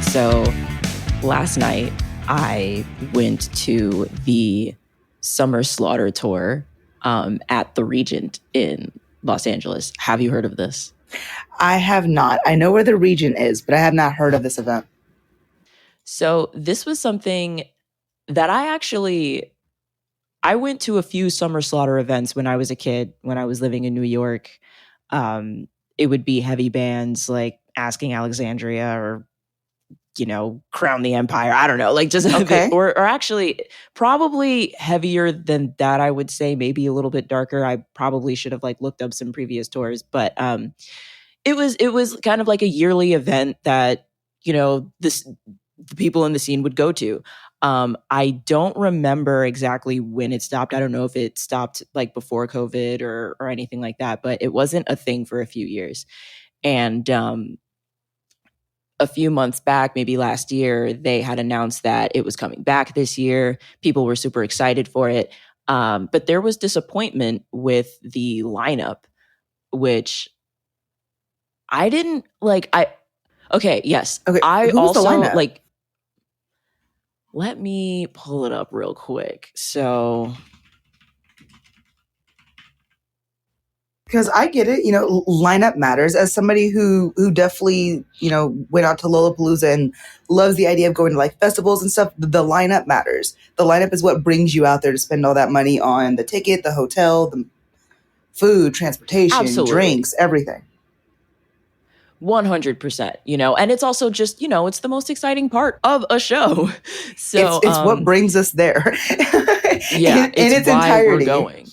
So last night, I went to the Summer Slaughter tour at the Regent in Los Angeles. Have you heard of this? I have not. I know where the region is, but I have not heard of this event. So this was something that I went to a few Summer Slaughter events when I was a kid, when I was living in New York. Um, it would be heavy bands like Asking Alexandria or Crown the Empire. I don't know, like just Okay. or actually probably heavier than that. I would say maybe a little bit darker. I probably should have like looked up some previous tours, but it was kind of like a yearly event that the people in the scene would go to. I don't remember exactly when it stopped. I don't know if it stopped like before COVID or anything like that, but it wasn't a thing for a few years. And a few months back, maybe last year, they had announced that it was coming back this year. People were super excited for it. But there was disappointment with the lineup, which I didn't like. Okay, yes. Okay. I Who was the also lineup? let me pull it up real quick. So, Because I get it, lineup matters. As somebody who definitely, went out to Lollapalooza and loves the idea of going to like festivals and stuff, the lineup matters. The lineup is what brings you out there to spend all that money on the ticket, the hotel, the food, transportation, absolutely. drinks, everything. 100%, and it's also just, it's the most exciting part of a show. It's So, it's what brings us there yeah, in it's its why we're entirety. going.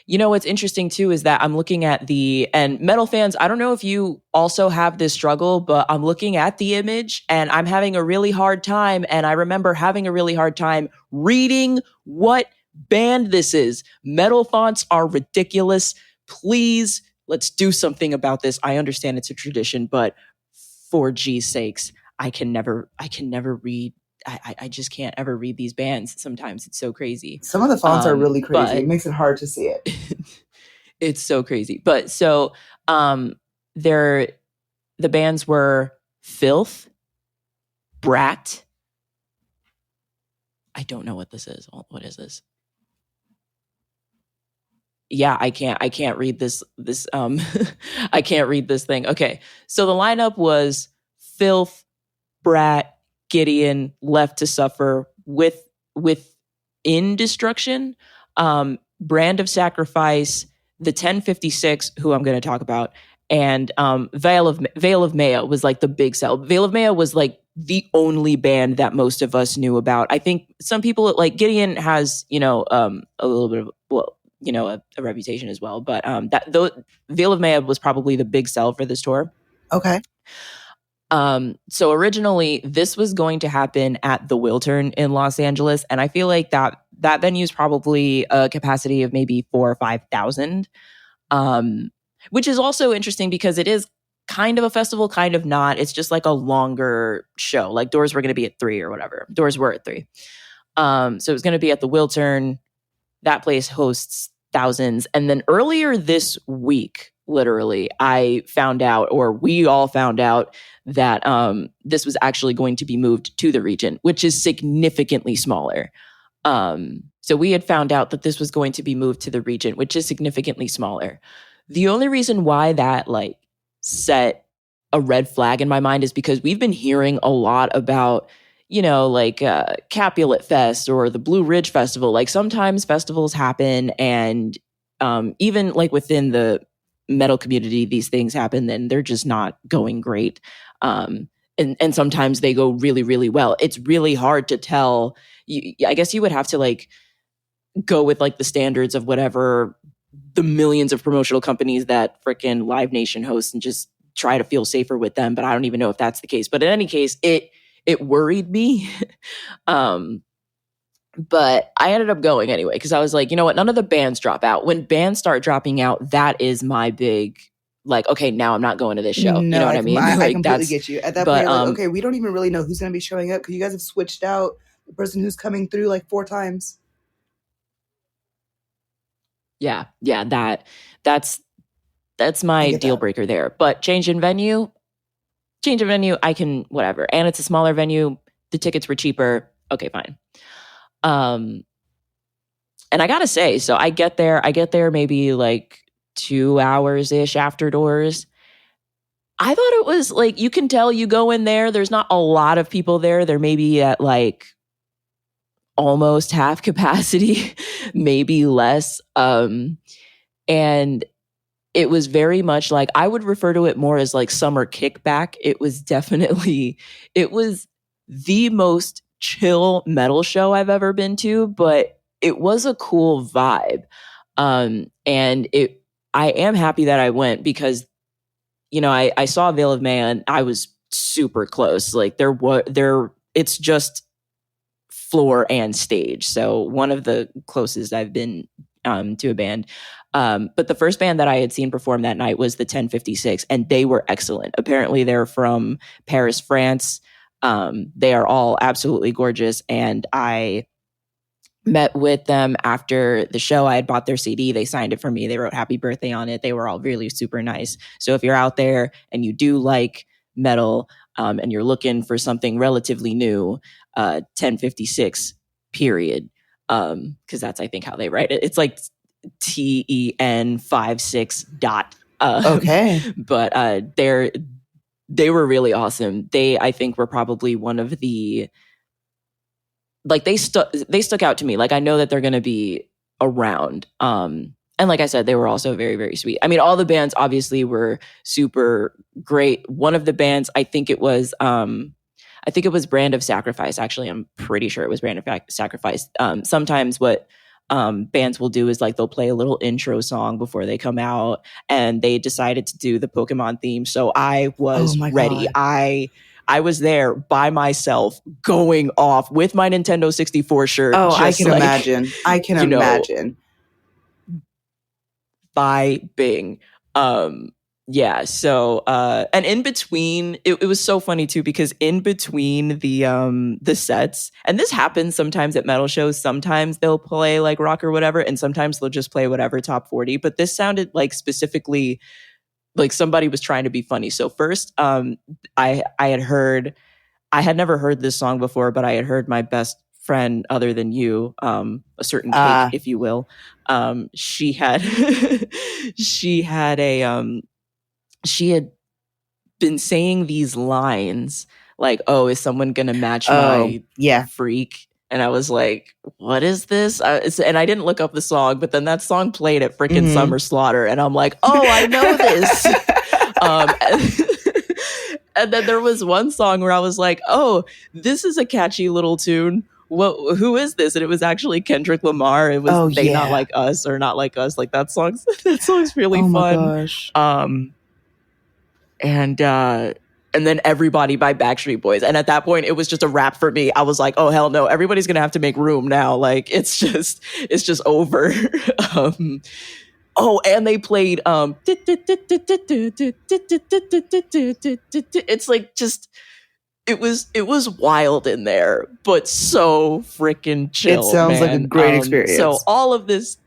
What's interesting too is that I'm looking at and metal fans, I don't know if you also have this struggle, but I'm looking at the image and I'm having a really hard time. And I remember having a really hard time reading what band this is. Metal fonts are ridiculous. Please, let's do something about this. I understand it's a tradition, but for G's sakes, I can never read. I just can't ever read these bands. Sometimes it's so crazy. Some of the fonts are really crazy. It But makes it hard to see it. it's so crazy. But so there the bands were Filth, Brat. I don't know what this is. What is this? Yeah, I can't read this I can't read this thing. Okay. So the lineup was Filth, Brat, Gideon, Left to Suffer, within Destruction, Brand of Sacrifice, the 1056, who I'm going to talk about, and Veil of Maya was like the big sell. Veil of Maya was like the only band that most of us knew about. I think some people like Gideon has a little bit of a reputation as well, but that though Veil of Maya was probably the big sell for this tour. Okay. So originally this was going to happen at the Wiltern in Los Angeles, and I feel like that venue is probably a capacity of maybe 4,000 or 5,000, which is also interesting because it is kind of a festival, kind of not. It's just like a longer show. Like Doors were going to be at 3 or whatever. Doors were at 3. So it was going to be at the Wiltern. That place hosts thousands, and then earlier this week, literally, I found out, or we all found out, that this was actually going to be moved to the Regent, which is significantly smaller. So we had found out that this was going to be moved to the Regent, which is significantly smaller. The only reason why that like set a red flag in my mind is because we've been hearing a lot about, Capulet Fest or the Blue Ridge Festival. Like sometimes festivals happen and even like within the metal community, these things happen and they're just not going great. And sometimes they go really, really well. It's really hard to tell. I guess you would have to like go with like the standards of whatever the millions of promotional companies that frickin' Live Nation hosts and just try to feel safer with them. But I don't even know if that's the case. But in any case, it worried me. um, but I ended up going anyway because I was like, you know what? None of the bands drop out. When bands start dropping out, that is my big like. Okay, now I'm not going to this show. You No, know what I mean? I Like completely that's. get you. At that point, But you're like, okay, we don't even really know who's going to be showing up because you guys have switched out the person who's coming through like 4 times. yeah, that's I my get deal that. breaker there. But change in venue, change of venue, I can whatever. And it's a smaller venue. The tickets were cheaper. Okay, fine. And I gotta say, so I get there maybe like 2 hours ish after doors. I thought it was like, you can tell you go in there, there's not a lot of people there. They're maybe at like almost half capacity, maybe less. And it was very much like, I would refer to it more as like summer kickback. It was the most chill metal show I've ever been to, but it was a cool vibe. And I am happy that I went because, you know, I saw Veil of Man. I was super close. Like it's just floor and stage. So one of the closest I've been to a band. But the first band that I had seen perform that night was the 1056, and they were excellent. Apparently they're from Paris, France. They are all absolutely gorgeous. And I met with them after the show. I had bought their CD. They signed it for me. They wrote happy birthday on it. They were all really super nice. So if you're out there and you do like metal, and you're looking for something relatively new, 1056 period. Cause that's, I think, how they write it. It's like TEN56 dot. Okay. But, they were really awesome. They, I think, were probably one of the, like, they stuck out to me. Like, I know that they're going to be around. And like I said, they were also very, very sweet. I mean, all the bands obviously were super great. One of the bands, I think it was Brand of Sacrifice. Actually, I'm pretty sure it was Brand of Sacrifice. Sometimes what bands will do is like they'll play a little intro song before they come out, and they decided to do the Pokemon theme. So I was ready. God. I was there by myself, going off with my Nintendo 64 shirt. Oh, I can imagine. I can imagine. Vibing. Yeah. So, and in between, it was so funny too, because in between the sets, and this happens sometimes at metal shows, sometimes they'll play like rock or whatever, and sometimes they'll just play whatever top 40. But this sounded like specifically like somebody was trying to be funny. So first, I had never heard this song before, but I had heard my best friend other than you, a certain Cake, if you will. She had been saying these lines like, "Oh, is someone gonna match my freak?" And I was like, "What is this?" And I didn't look up the song, but then that song played at freaking Summer Slaughter, and I'm like, "Oh, I know this." And then there was one song where I was like, "Oh, this is a catchy little tune. Who is this?" And it was actually Kendrick Lamar. It was They Not Like Us or Not Like Us. Like that song's really fun. My gosh. And then Everybody by Backstreet Boys. And at that point, it was just a wrap for me. I was like, oh, hell no. Everybody's going to have to make room now. Like, it's just over. And they played, it's like just, it was wild in there, but so freaking chill. It sounds like a great experience. So all of this,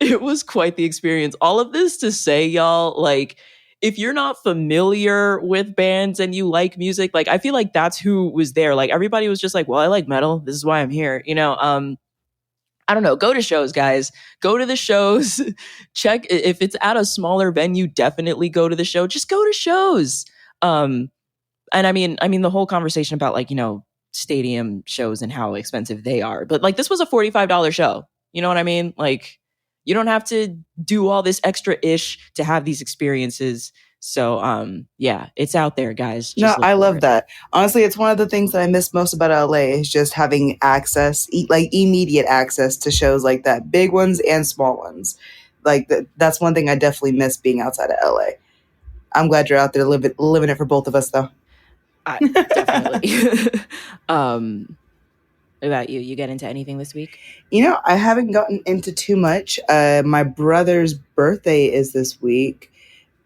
it was quite the experience. All of this to say, y'all, like, if you're not familiar with bands and you like music, like, I feel like that's who was there. Like, everybody was just like, well, I like metal. This is why I'm here. You know, I don't know. Go to shows, guys. Go to the shows. Check if it's at a smaller venue. Definitely go to the show. Just go to shows. And I mean the whole conversation about, like, you know, stadium shows and how expensive they are. But like, this was a $45 show. You know what I mean? Like, you don't have to do all this extra ish to have these experiences. So, yeah, it's out there, guys. Just I love that. Honestly, it's one of the things that I miss most about LA is just having access, like immediate access to shows like that, big ones and small ones. Like that's one thing I definitely miss being outside of LA. I'm glad you're out there living it for both of us, though. Definitely. What about you? You get into anything this week? You know, I haven't gotten into too much. My brother's birthday is this week,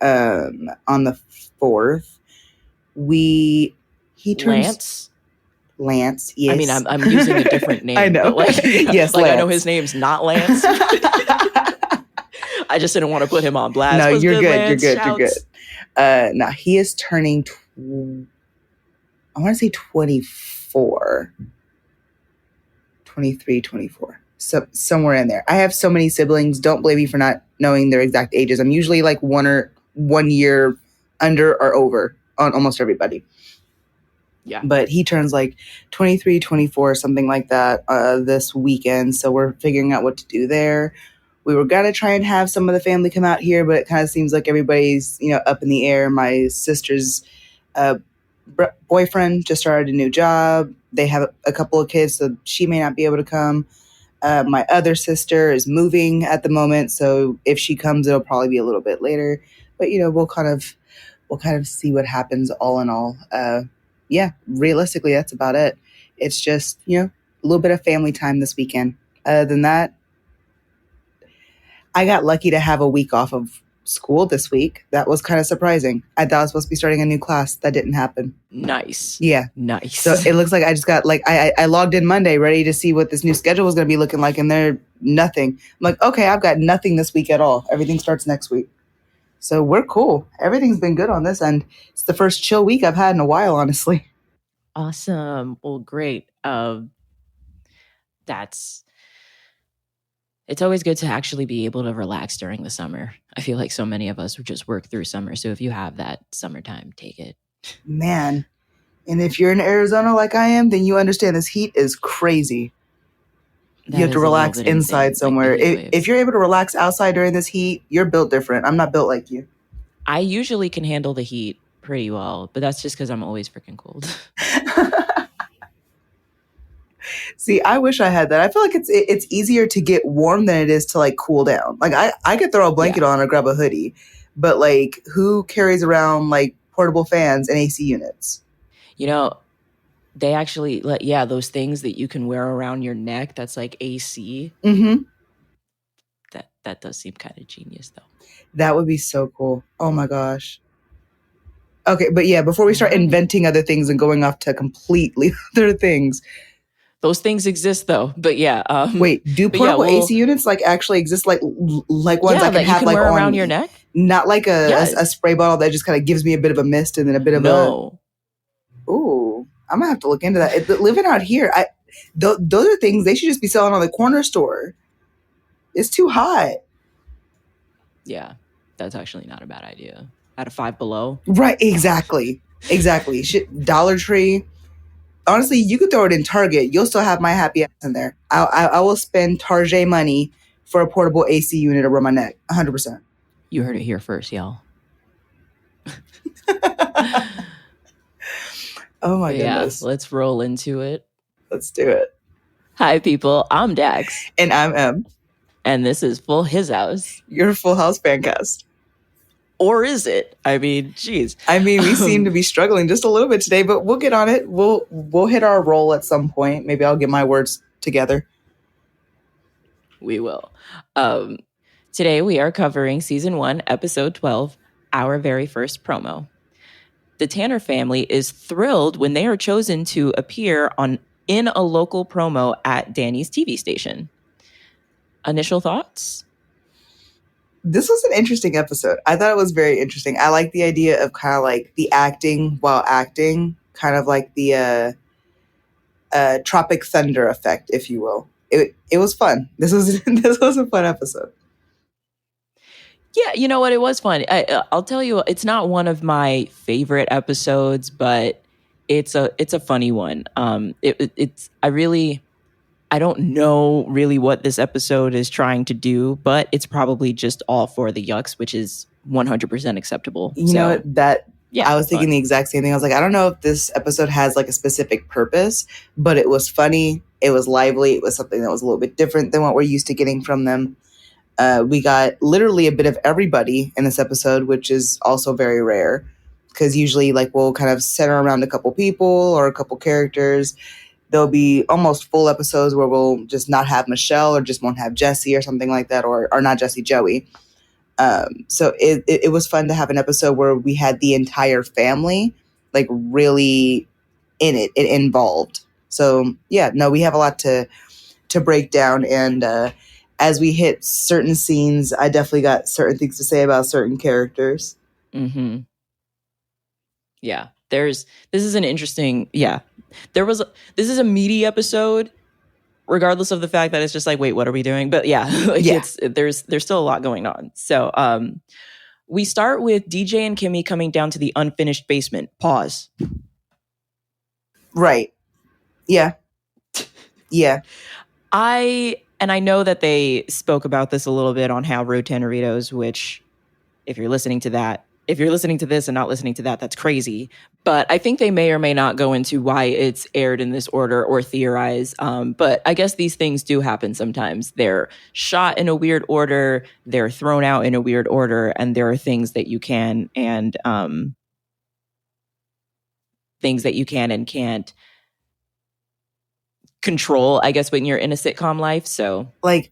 on the 4th. He turns Lance. Yes. I mean, I'm using a different name. I know. But like, yes, like Lance. I know his name's not Lance. I just didn't want to put him on blast. No, you're good. Lance? You're good. Shouts. You're good. Now he is turning, I want to say 24, 23, 24. So somewhere in there. I have so many siblings. Don't blame me for not knowing their exact ages. I'm usually like 1 year under or over on almost everybody. Yeah. But he turns like 23, 24, something like that this weekend. So we're figuring out what to do there. We were going to try and have some of the family come out here, but it kind of seems like everybody's, up in the air. My sister's boyfriend just started a new job. They have a couple of kids, so she may not be able to come. My other sister is moving at the moment, so if she comes, it'll probably be a little bit later. But we'll kind of see what happens. All in all, realistically, that's about it. It's just a little bit of family time this weekend. Other than that, I got lucky to have a week off of school this week. That was kind of surprising. I thought I was supposed to be starting a new class. That didn't happen. Nice. Yeah. Nice. So it looks like I just got I logged in Monday ready to see what this new schedule was going to be looking like, and there nothing. I'm like, okay, I've got nothing this week at all. Everything starts next week. So we're cool. Everything's been good on this end. It's the first chill week I've had in a while, honestly. Awesome. Well, great. It's always good to actually be able to relax during the summer. I feel like so many of us would just work through summer. So if you have that summertime, take it. Man. And if you're in Arizona like I am, then you understand this heat is crazy. You have to relax inside somewhere. If you're able to relax outside during this heat, you're built different. I'm not built like you. I usually can handle the heat pretty well, but that's just because I'm always freaking cold. See, I wish I had that. I feel like it's easier to get warm than it is to like cool down. Like I could throw a blanket on or grab a hoodie, but like who carries around like portable fans and AC units? They actually those things that you can wear around your neck that's like AC. Mm-hmm. That does seem kind of genius though. That would be so cool. Oh my gosh. Okay, but yeah, before we start inventing other things and going off to completely other things. Those things exist though, but yeah. Wait, do portable AC units like actually exist? Like ones I can have like wear on around your neck? Not like a spray bottle that just kind of gives me a bit of a mist and then a bit of No. Ooh, I'm gonna have to look into that. Living out here, those are things they should just be selling on the corner store. It's too hot. Yeah, that's actually not a bad idea. At a Five Below, right? Exactly. Dollar Tree. Honestly, you could throw it in Target. You'll still have my happy ass in there. I will spend Target money for a portable AC unit around my neck. 100%. You heard it here first, y'all. Oh my goodness. Let's roll into it. Let's do it. Hi, people. I'm Dax. And I'm Em. And this is Full His House. Your Full House Fancast. Or is it? I mean, geez. I mean, we seem to be struggling just a little bit today, but we'll get on it. We'll hit our roll at some point. Maybe I'll get my words together. We will. Today we are covering Season 1, Episode 12, Our Very First Promo. The Tanner family is thrilled when they are chosen to appear in a local promo at Danny's TV station. Initial thoughts? This was an interesting episode. I thought it was very interesting. I like the idea of kind of like the acting while acting, kind of like the Tropic Thunder effect, if you will. It was fun. This was a fun episode. Yeah, you know what? It was fun. I'll tell you, it's not one of my favorite episodes, but it's a funny one. I don't know really what this episode is trying to do, but it's probably just all for the yucks, which is 100% acceptable. You know what? I was thinking the exact same thing. I was like, I don't know if this episode has like a specific purpose, but it was funny. It was lively. It was something that was a little bit different than what we're used to getting from them. We got literally a bit of everybody in this episode, which is also very rare because usually like we'll kind of center around a couple people or a couple characters. There'll be almost full episodes where we'll just not have Michelle or just won't have Jesse or something like that, or not Jesse, Joey. So it was fun to have an episode where we had the entire family like really in it involved. So yeah, no, we have a lot to break down. And as we hit certain scenes, I definitely got certain things to say about certain characters. Mm-hmm. Yeah. This is an interesting, this is a meaty episode, regardless of the fact that it's just like, wait, what are we doing? But yeah, like there's still a lot going on. So we start with DJ and Kimmy coming down to the unfinished basement. Pause. Right. Yeah. Yeah. I know that they spoke about this a little bit on How Road Tanneritos, which if you're listening to this and not listening to that, that's crazy. But I think they may or may not go into why it's aired in this order or theorize. But I guess these things do happen sometimes. They're shot in a weird order, they're thrown out in a weird order, and there are things that you can and can't control, I guess, when you're in a sitcom life. So I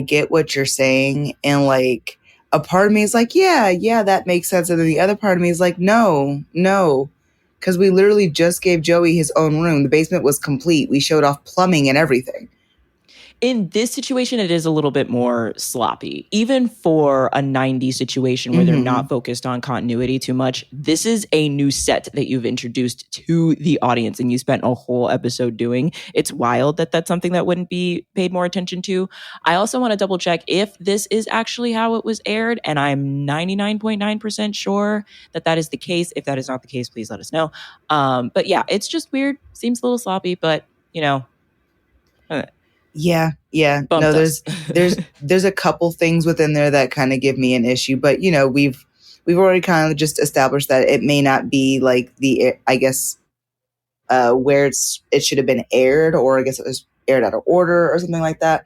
get what you're saying, and like a part of me is like, yeah, that makes sense, and then the other part of me is like, no, because we literally just gave Joey his own room. The basement was complete. We showed off plumbing and everything. In this situation, it is a little bit more sloppy. Even for a 90s situation where they're not focused on continuity too much, this is a new set that you've introduced to the audience and you spent a whole episode doing. It's wild that that's something that wouldn't be paid more attention to. I also want to double check if this is actually how it was aired, and I'm 99.9% sure that that is the case. If that is not the case, please let us know. But yeah, it's just weird. Seems a little sloppy, but you know. Yeah. No, there's a couple things within there that kind of give me an issue, but you know, we've already kind of just established that it may not be like I guess where it should have been aired, or I guess it was aired out of order or something like that.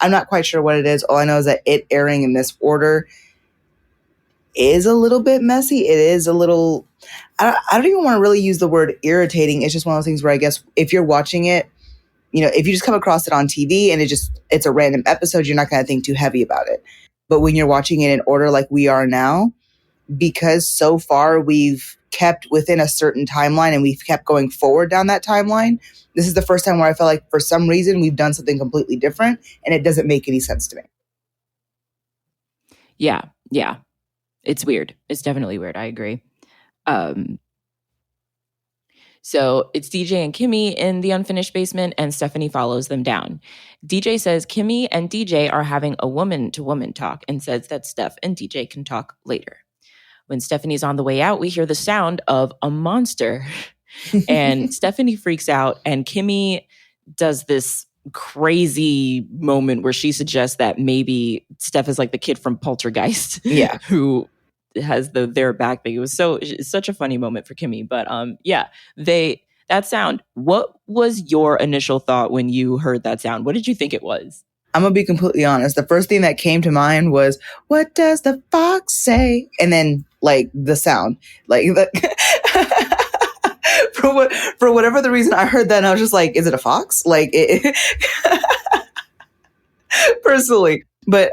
I'm not quite sure what it is. All I know is that it airing in this order is a little bit messy. It is a little, I don't even want to really use the word irritating. It's just one of those things where I guess if you're watching it, you know, if you just come across it on TV and it's a random episode, you're not going to think too heavy about it. But when you're watching it in order like we are now, because so far we've kept within a certain timeline and we've kept going forward down that timeline, this is the first time where I felt like for some reason we've done something completely different and it doesn't make any sense to me. Yeah. It's weird. It's definitely weird. I agree. So it's DJ and Kimmy in the unfinished basement, and Stephanie follows them down. DJ says Kimmy and DJ are having a woman-to-woman talk and says that Steph and DJ can talk later. When Stephanie's on the way out, we hear the sound of a monster. And Stephanie freaks out, and Kimmy does this crazy moment where she suggests that maybe Steph is like the kid from Poltergeist. Yeah. Who has their back thing. It was such a funny moment for Kimmy. But that sound, what was your initial thought when you heard that sound? What did you think it was? I'm gonna be completely honest. The first thing that came to mind was, what does the fox say? And then like the sound, like for whatever the reason I heard that and I was just like, is it a fox? Like personally. But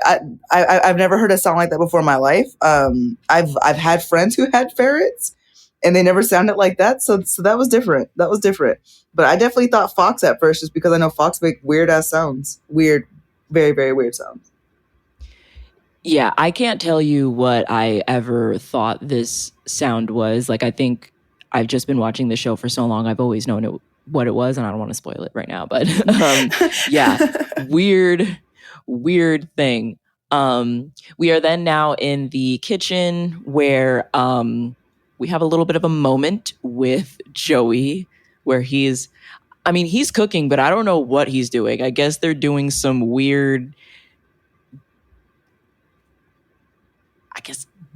I've never heard a sound like that before in my life. I've had friends who had ferrets, and they never sounded like that. So that was different. But I definitely thought fox at first, just because I know fox make weird ass sounds. Weird, very, very weird sounds. Yeah, I can't tell you what I ever thought this sound was. Like, I think I've just been watching the show for so long. I've always known what it was, and I don't want to spoil it right now. But yeah, weird thing. We are then now in the kitchen where we have a little bit of a moment with Joey where he's cooking, but I don't know what he's doing. I guess they're doing some weird,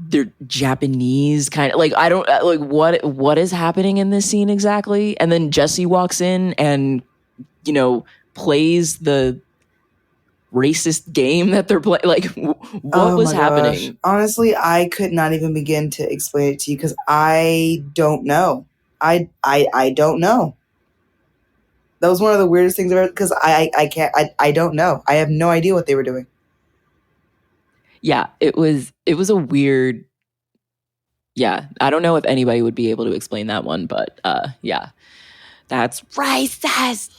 they're Japanese kind of, like, I don't like what is happening in this scene exactly. And then Jesse walks in and, you know, plays the racist game that they're playing. Like, what was happening? Honestly, I could not even begin to explain it to you because I don't know. I don't know. That was one of the weirdest things ever, because I don't know. I have no idea what they were doing. Yeah, it was a weird. Yeah, I don't know if anybody would be able to explain that one, but yeah, that's racist.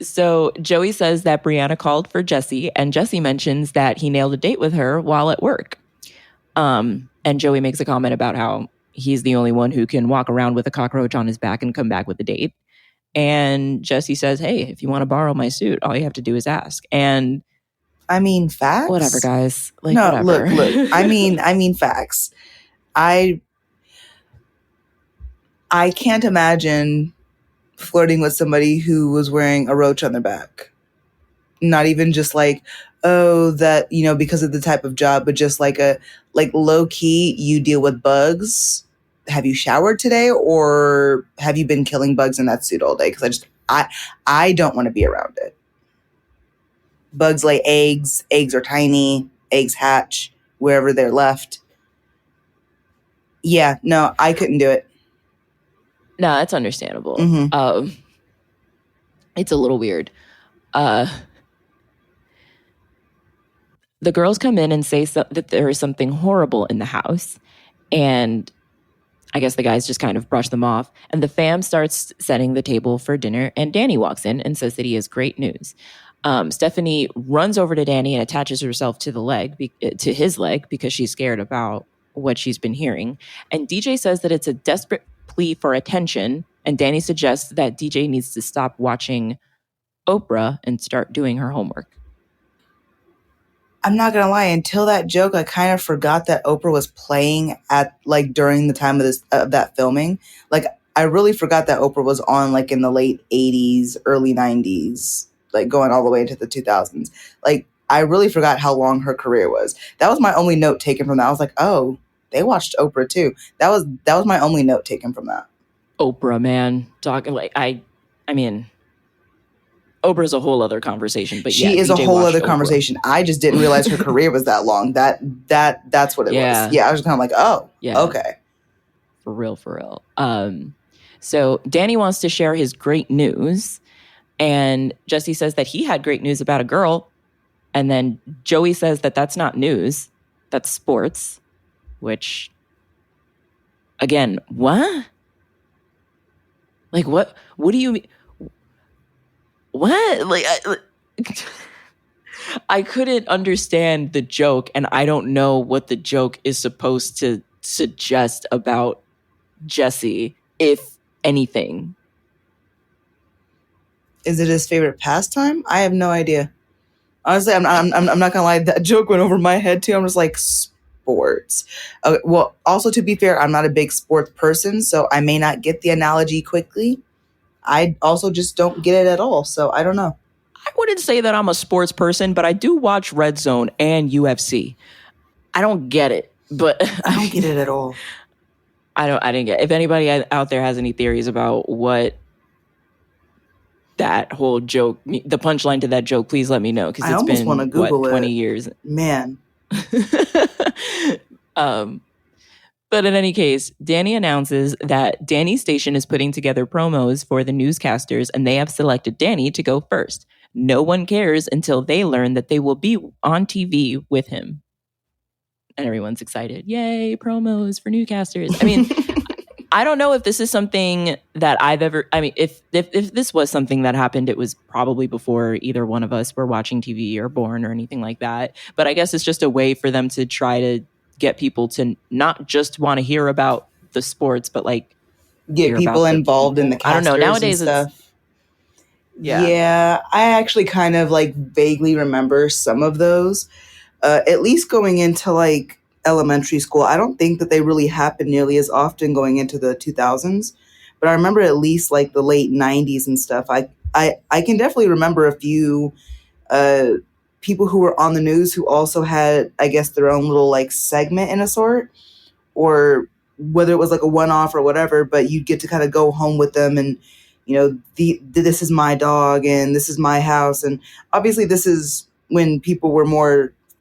So Joey says that Brianna called for Jesse, and Jesse mentions that he nailed a date with her while at work. And Joey makes a comment about how he's the only one who can walk around with a cockroach on his back and come back with a date. And Jesse says, hey, if you want to borrow my suit, all you have to do is ask. And I mean, facts. whatever, guys. Like, no, whatever. look. I mean, facts. I can't imagine flirting with somebody who was wearing a roach on their back. Not even just like, oh, that, you know, because of the type of job, but just like low key, you deal with bugs. Have you showered today, or have you been killing bugs in that suit all day? Because I don't want to be around it. Bugs lay eggs. Eggs are tiny. Eggs hatch wherever they're left. Yeah, no, I couldn't do it. No, that's understandable. Mm-hmm. It's a little weird. The girls come in and say that there is something horrible in the house. And I guess the guys just kind of brush them off. And the fam starts setting the table for dinner. And Danny walks in and says that he has great news. Stephanie runs over to Danny and attaches herself to his leg because she's scared about what she's been hearing. And DJ says that it's a desperate plea for attention. And Danny suggests that DJ needs to stop watching Oprah and start doing her homework. I'm not gonna lie, until that joke, I kind of forgot that Oprah was playing at like during the time of that filming. Like, I really forgot that Oprah was on like in the late 80s, early 90s, like going all the way into the 2000s. Like, I really forgot how long her career was. That was my only note taken from that. I was like, oh, they watched Oprah too. That was my only note taken from that. Oprah, man, talking like I mean, Oprah's a whole other conversation, but she is DJ a whole other conversation. I just didn't realize her career was that long. That's what it was. Yeah, I was kind of like, oh, yeah, okay, for real. So Danny wants to share his great news, and Jesse says that he had great news about a girl, and then Joey says that that's not news, that's sports. Which, again, what? Like, what do you mean? What? Like, I couldn't understand the joke, and I don't know what the joke is supposed to suggest about Jesse, if anything. Is it his favorite pastime? I have no idea. Honestly, I'm not gonna lie. That joke went over my head too. I'm just like, sports. Well, also to be fair, I'm not a big sports person, so I may not get the analogy quickly. I also just don't get it at all, so I don't know. I wouldn't say that I'm a sports person, but I do watch Red Zone and UFC. I don't get it, but I don't get it at all. I didn't get it. If anybody out there has any theories about what that whole joke, the punchline to that joke, please let me know, because it's been 20 years. Man. But in any case, Danny announces that Danny's station is putting together promos for the newscasters, and they have selected Danny to go first. No one cares until they learn that they will be on TV with him. And everyone's excited. Yay, promos for newscasters. I mean, I don't know if this is something that I've ever... I mean, if this was something that happened, it was probably before either one of us were watching TV or born or anything like that. But I guess it's just a way for them to try to get people to not just want to hear about the sports, but like get people involved in the casters. I don't know. Nowadays, it's yeah. I actually kind of like vaguely remember some of those. At least going into like elementary school, I don't think that they really happen nearly as often going into the 2000s. But I remember at least like the late 90s and stuff. I can definitely remember a few people who were on the news who also had, I guess, their own little like segment in a sort, or whether it was like a one-off or whatever, but you'd get to kind of go home with them and, you know, this is my dog and this is my house. And obviously this is when people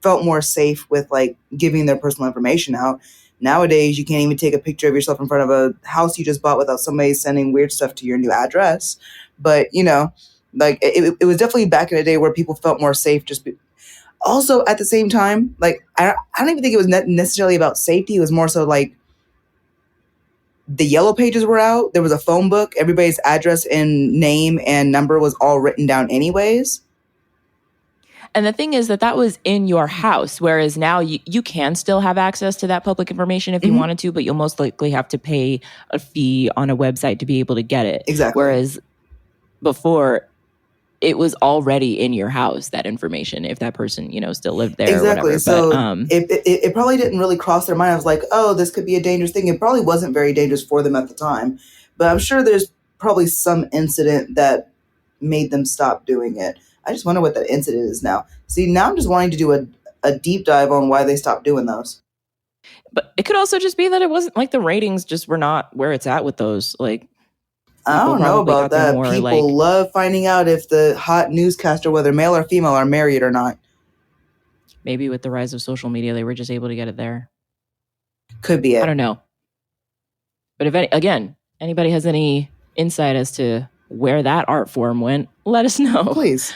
felt more safe with like giving their personal information out. Nowadays, you can't even take a picture of yourself in front of a house you just bought without somebody sending weird stuff to your new address. But, you know, like it was definitely back in the day where people felt more safe. Also, at the same time, like I don't even think it was necessarily about safety. It was more so like the yellow pages were out. There was a phone book. Everybody's address and name and number was all written down anyways. And the thing is that was in your house, whereas now you can still have access to that public information if you wanted to, but you'll most likely have to pay a fee on a website to be able to get it. Exactly. Whereas before, it was already in your house, that information, if that person, still lived there. Exactly. Or whatever. So but, it probably didn't really cross their mind. I was like, oh, this could be a dangerous thing. It probably wasn't very dangerous for them at the time. But I'm sure there's probably some incident that made them stop doing it. I just wonder what that incident is now. See, now I'm just wanting to do a deep dive on why they stopped doing those. But it could also just be that it wasn't like the ratings just were not where it's at with those. Like, I don't know about that. People love finding out if the hot newscaster, whether male or female, are married or not. Maybe with the rise of social media, they were just able to get it there. Could be it. I don't know. But if anybody has any insight as to where that art form went, let us know. Please.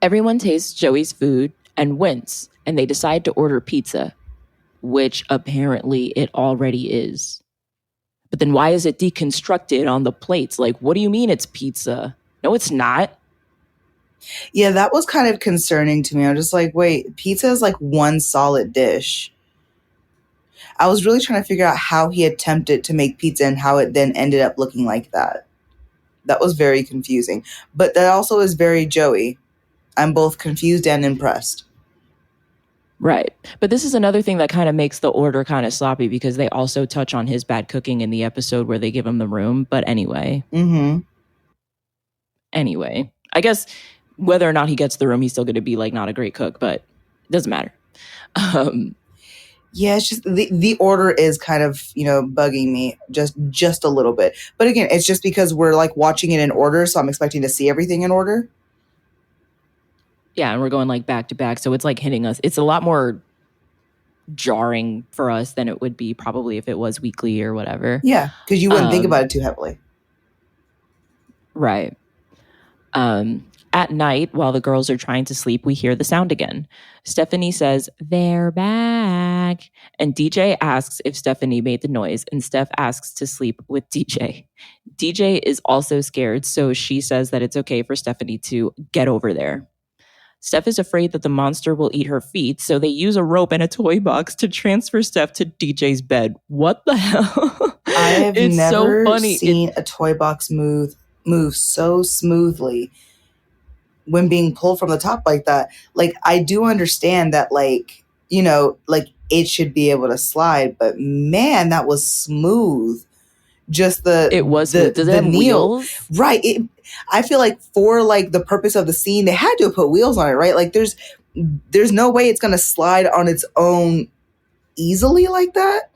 Everyone tastes Joey's food and wince, and they decide to order pizza, which apparently it already is. But then why is it deconstructed on the plates? Like, what do you mean it's pizza? No, it's not. Yeah, that was kind of concerning to me. I'm just like, wait, pizza is like one solid dish. I was really trying to figure out how he attempted to make pizza and how it then ended up looking like that. That was very confusing. But that also is very Joey. I'm both confused and impressed. Right. But this is another thing that kind of makes the order kind of sloppy because they also touch on his bad cooking in the episode where they give him the room. But anyway. Anyway, I guess whether or not he gets the room, he's still going to be like not a great cook, but it doesn't matter. Yeah, it's just the order is kind of, bugging me just a little bit. But again, it's just because we're like watching it in order. So I'm expecting to see everything in order. Yeah, and we're going like back to back. So it's like hitting us. It's a lot more jarring for us than it would be probably if it was weekly or whatever. Yeah, because you wouldn't think about it too heavily. Right. At night, while the girls are trying to sleep, we hear the sound again. Stephanie says, "They're back." And DJ asks if Stephanie made the noise, and Steph asks to sleep with DJ. DJ is also scared, so she says that it's okay for Stephanie to get over there. Steph is afraid that the monster will eat her feet, so they use a rope and a toy box to transfer Steph to DJ's bed. What the hell? I have never seen a toy box move so smoothly when being pulled from the top like that. Like, I do understand that, like, it should be able to slide, but man, that was smooth. Just it was. Does it have wheels? Right. I feel like for like the purpose of the scene, they had to put wheels on it, right? Like there's no way it's gonna slide on its own easily like that.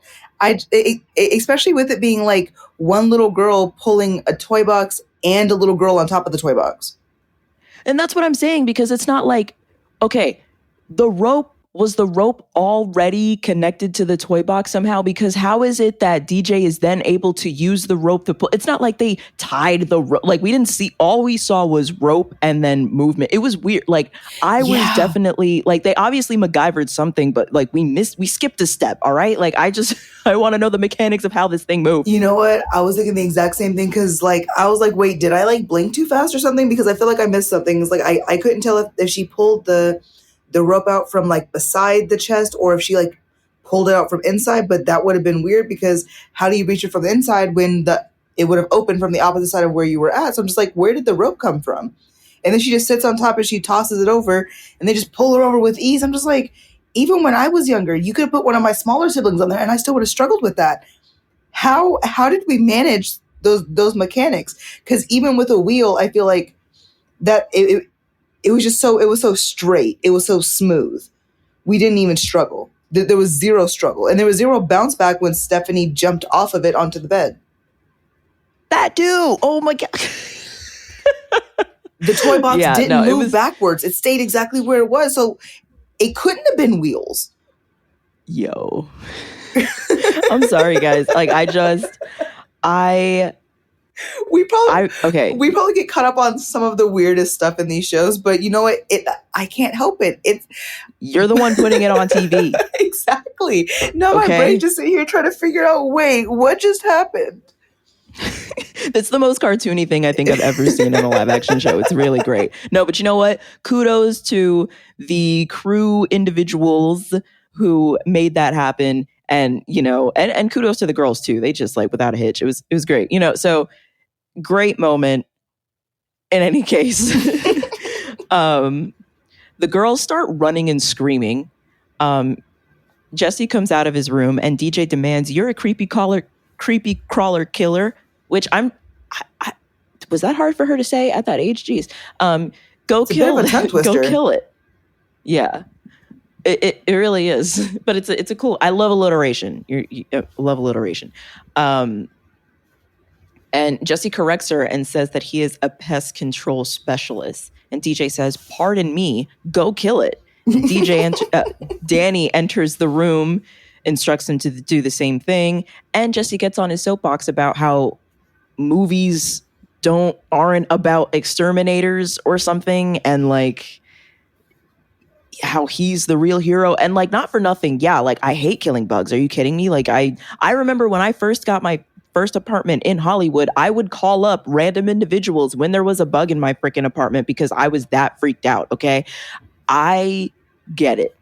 Especially with it being like one little girl pulling a toy box and a little girl on top of the toy box. And that's what I'm saying, because it's not like, okay, was the rope already connected to the toy box somehow? Because how is it that DJ is then able to use the rope to pull? It's not like they tied the rope. Like, we didn't see, all we saw was rope and then movement. It was weird. Like, I was definitely, like, they obviously MacGyvered something, but like we skipped a step, all right? Like, I want to know the mechanics of how this thing moved. You know what? I was thinking the exact same thing, because like, I was like, wait, did I like blink too fast or something? Because I feel like I missed something. It's like, I couldn't tell if she pulled the rope out from like beside the chest or if she like pulled it out from inside, but that would have been weird because how do you reach it from the inside when it would have opened from the opposite side of where you were at? So I'm just like, where did the rope come from? And then she just sits on top and she tosses it over and they just pull her over with ease. I'm just like, even when I was younger, you could have put one of my smaller siblings on there and I still would have struggled with that. How did we manage those mechanics? Because even with a wheel, I feel like that it was so straight. It was so smooth. We didn't even struggle. There was zero struggle. And there was zero bounce back when Stephanie jumped off of it onto the bed. That too. Oh my God. The toy box didn't move backwards. It stayed exactly where it was. So it couldn't have been wheels. Yo. I'm sorry, guys. Like, I Okay. We probably get caught up on some of the weirdest stuff in these shows, but you know what? I can't help it. You're the one putting it on TV. Exactly. Now my brain just sitting here trying to figure out, wait, what just happened? That's the most cartoony thing I think I've ever seen in a live action show. It's really great. No, but you know what? Kudos to the crew individuals who made that happen. And, and kudos to the girls too. They just without a hitch. It was great. So great moment. In any case, the girls start running and screaming. Jesse comes out of his room and DJ demands, "You're a creepy crawler killer," which was that hard for her to say at that age? Jeez. Go kill it. Yeah. It really is, but it's a cool. I love alliteration. You love alliteration, and Jesse corrects her and says that he is a pest control specialist. And DJ says, "Pardon me, go kill it." Danny enters the room, instructs him to do the same thing, and Jesse gets on his soapbox about how movies aren't about exterminators or something, and how he's the real hero. And not for nothing, yeah, I hate killing bugs. Are you kidding me? I remember when I first got my first apartment in Hollywood, I would call up random individuals when there was a bug in my freaking apartment because I was that freaked out. Okay, I get it.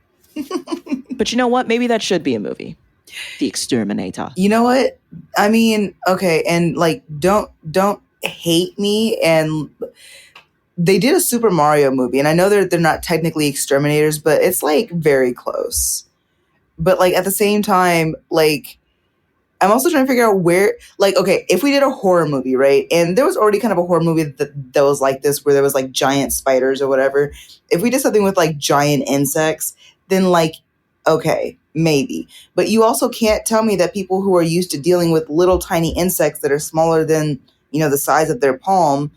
But you know what? Maybe that should be a movie. The Exterminator. You know what? I mean, okay, and don't hate me. And they did a Super Mario movie, and I know they're not technically exterminators, but it's very close. But at the same time, I'm also trying to figure out where, okay, if we did a horror movie, right? And there was already kind of a horror movie that was like this, where there was giant spiders or whatever. If we did something with giant insects, then okay, maybe. But you also can't tell me that people who are used to dealing with little tiny insects that are smaller than, the size of their palm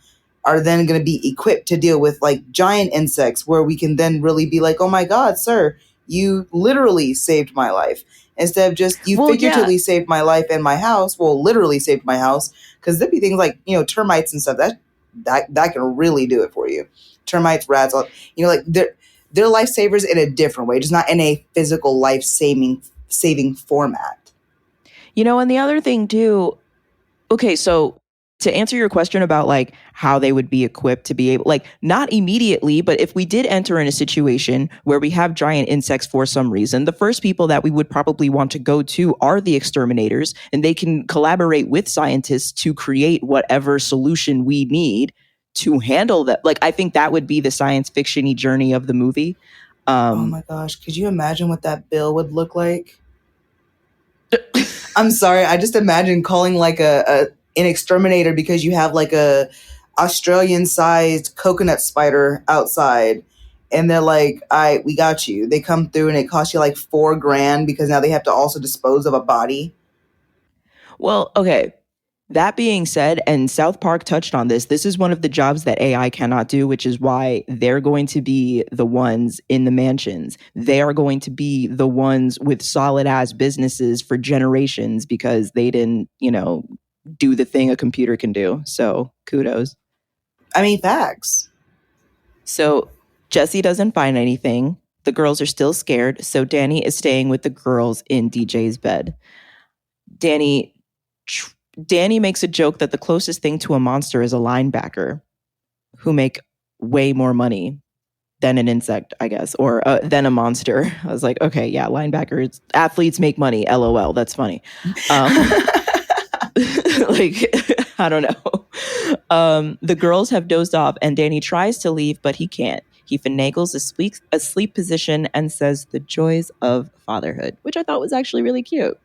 are then going to be equipped to deal with giant insects, where we can then really be "Oh my God, sir, you literally saved my life." Instead of just, you figuratively saved my life and my house. Well, literally saved my house. Because there'd be things termites and stuff. That can really do it for you. Termites, rats, they're lifesavers in a different way. Just not in a physical life-saving format. And the other thing too, okay, so to answer your question about how they would be equipped to be able, not immediately, but if we did enter in a situation where we have giant insects for some reason, the first people that we would probably want to go to are the exterminators, and they can collaborate with scientists to create whatever solution we need to handle that. I think that would be the science fiction-y journey of the movie. Oh my gosh, could you imagine what that bill would look like? I'm sorry, I just imagine calling an exterminator because you have a Australian-sized coconut spider outside, and they're we got you. They come through and it costs you $4,000 because now they have to also dispose of a body. Well, okay. That being said, and South Park touched on this is one of the jobs that AI cannot do, which is why they're going to be the ones in the mansions. They are going to be the ones with solid ass businesses for generations because they didn't, do the thing a computer can do. So kudos. I mean, facts. So Jesse doesn't find anything. The girls are still scared. So Danny is staying with the girls in DJ's bed. Danny makes a joke that the closest thing to a monster is a linebacker who make way more money than an insect, I guess, or than a monster. I was like, okay, yeah, linebackers, athletes make money. LOL. That's funny. I don't know. The girls have dozed off and Danny tries to leave, but he can't. He finagles a sleep position and says the joys of fatherhood, which I thought was actually really cute.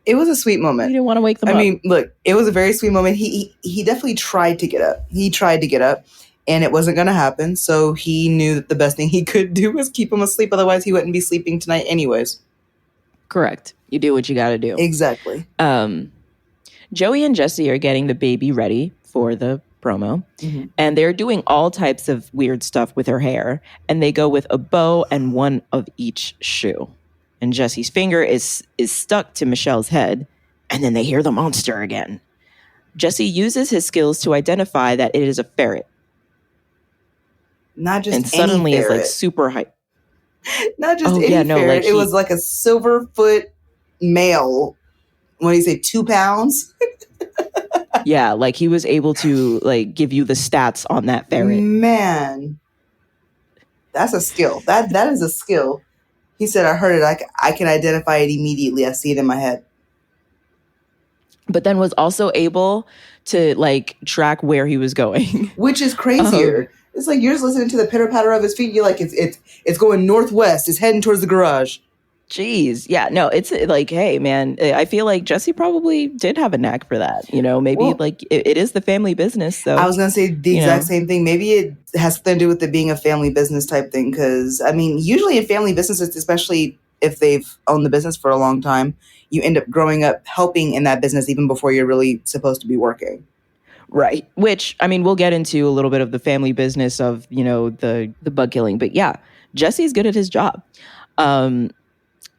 It was a sweet moment. He didn't want to wake them up. I mean, look, it was a very sweet moment. He definitely tried to get up. He tried to get up and it wasn't going to happen. So he knew that the best thing he could do was keep him asleep. Otherwise, he wouldn't be sleeping tonight anyways. Correct. You do what you got to do. Exactly. Joey and Jesse are getting the baby ready for the promo. Mm-hmm. And they're doing all types of weird stuff with her hair. And they go with a bow and one of each shoe. And Jesse's finger is stuck to Michelle's head. And then they hear the monster again. Jesse uses his skills to identify that it is a ferret. Not just and any suddenly is like ferret. super hype. Not just Oh, any yeah, no, ferret. like It was like a silverfoot male. What do you say, 2 pounds? Yeah, like he was able to like give you the stats on that ferret. Man, that's a skill. That is a skill. He said, I heard it. I can identify it immediately. I see it in my head. But then was also able to like track where he was going. Which is crazier. It's like you're just listening to the pitter patter of his feet. You're like, it's going northwest. It's heading towards the garage. Jeez. Yeah, no, it's like, hey, man, I feel like Jesse probably did have a knack for that. You know, maybe like it is the family business. So I was going to say the exact same thing. Maybe it has something to do with it being a family business type thing. Because, I mean, usually in family businesses, especially if they've owned the business for a long time, you end up growing up helping in that business even before you're really supposed to be working. Right. Which, I mean, we'll get into a little bit of the family business of, you know, the bug killing. But yeah, Jesse's good at his job.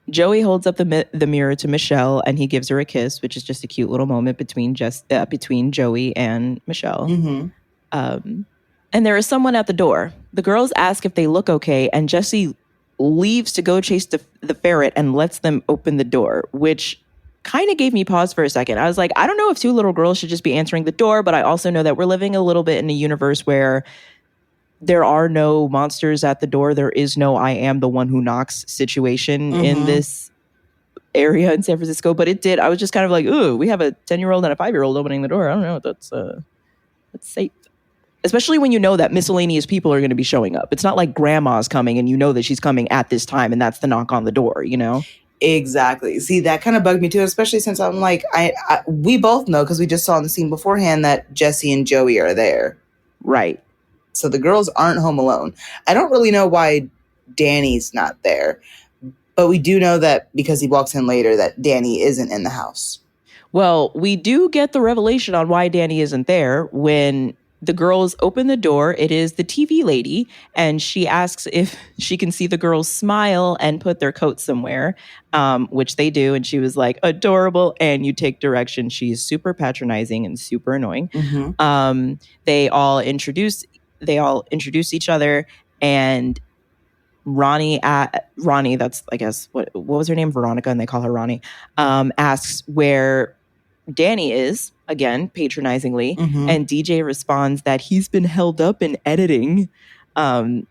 Joey holds up the mirror to Michelle and he gives her a kiss, which is just a cute little moment between Joey and Michelle. Mm-hmm. And there is someone at the door. The girls ask if they look okay, and Jesse leaves to go chase the ferret and lets them open the door, which kind of gave me pause for a second. I was like, I don't know if 2 little girls should just be answering the door, but I also know that we're living a little bit in a universe where there are no monsters at the door. There is no I am the one who knocks situation in this area in San Francisco. But it did. I was just kind of like, ooh, we have a 10-year-old and a 5-year-old opening the door. I don't know if that's safe. Especially when you know that miscellaneous people are going to be showing up. It's not like grandma's coming and you know that she's coming at this time and that's the knock on the door, you know? Exactly. See, that kind of bugged me too, especially since I'm like, we both know because we just saw in the scene beforehand that Jesse and Joey are there. Right. So the girls aren't home alone. I don't really know why Danny's not there, but we do know that because he walks in later that Danny isn't in the house. Well, we do get the revelation on why Danny isn't there when the girls open the door. It is the TV lady, and she asks if she can see the girls smile and put their coat somewhere, which they do. And she was like, adorable, and you take direction. She's super patronizing and super annoying. Mm-hmm. They all introduce each other, and Ronnie, that's, I guess, what was her name? Veronica, and they call her Ronnie, asks where Danny is, again, patronizingly, and DJ responds that he's been held up in editing, and,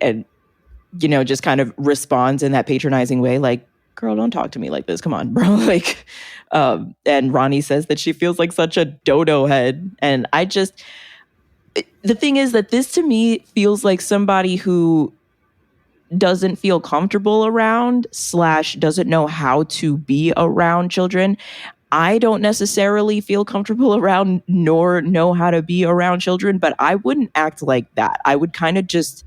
you know, just kind of responds in that patronizing way, like, girl, don't talk to me like this. Come on, bro. Like, and Ronnie says that she feels like such a dodo head. And the thing is that this to me feels like somebody who doesn't feel comfortable around / doesn't know how to be around children. I don't necessarily feel comfortable around nor know how to be around children, but I wouldn't act like that. I would kind of just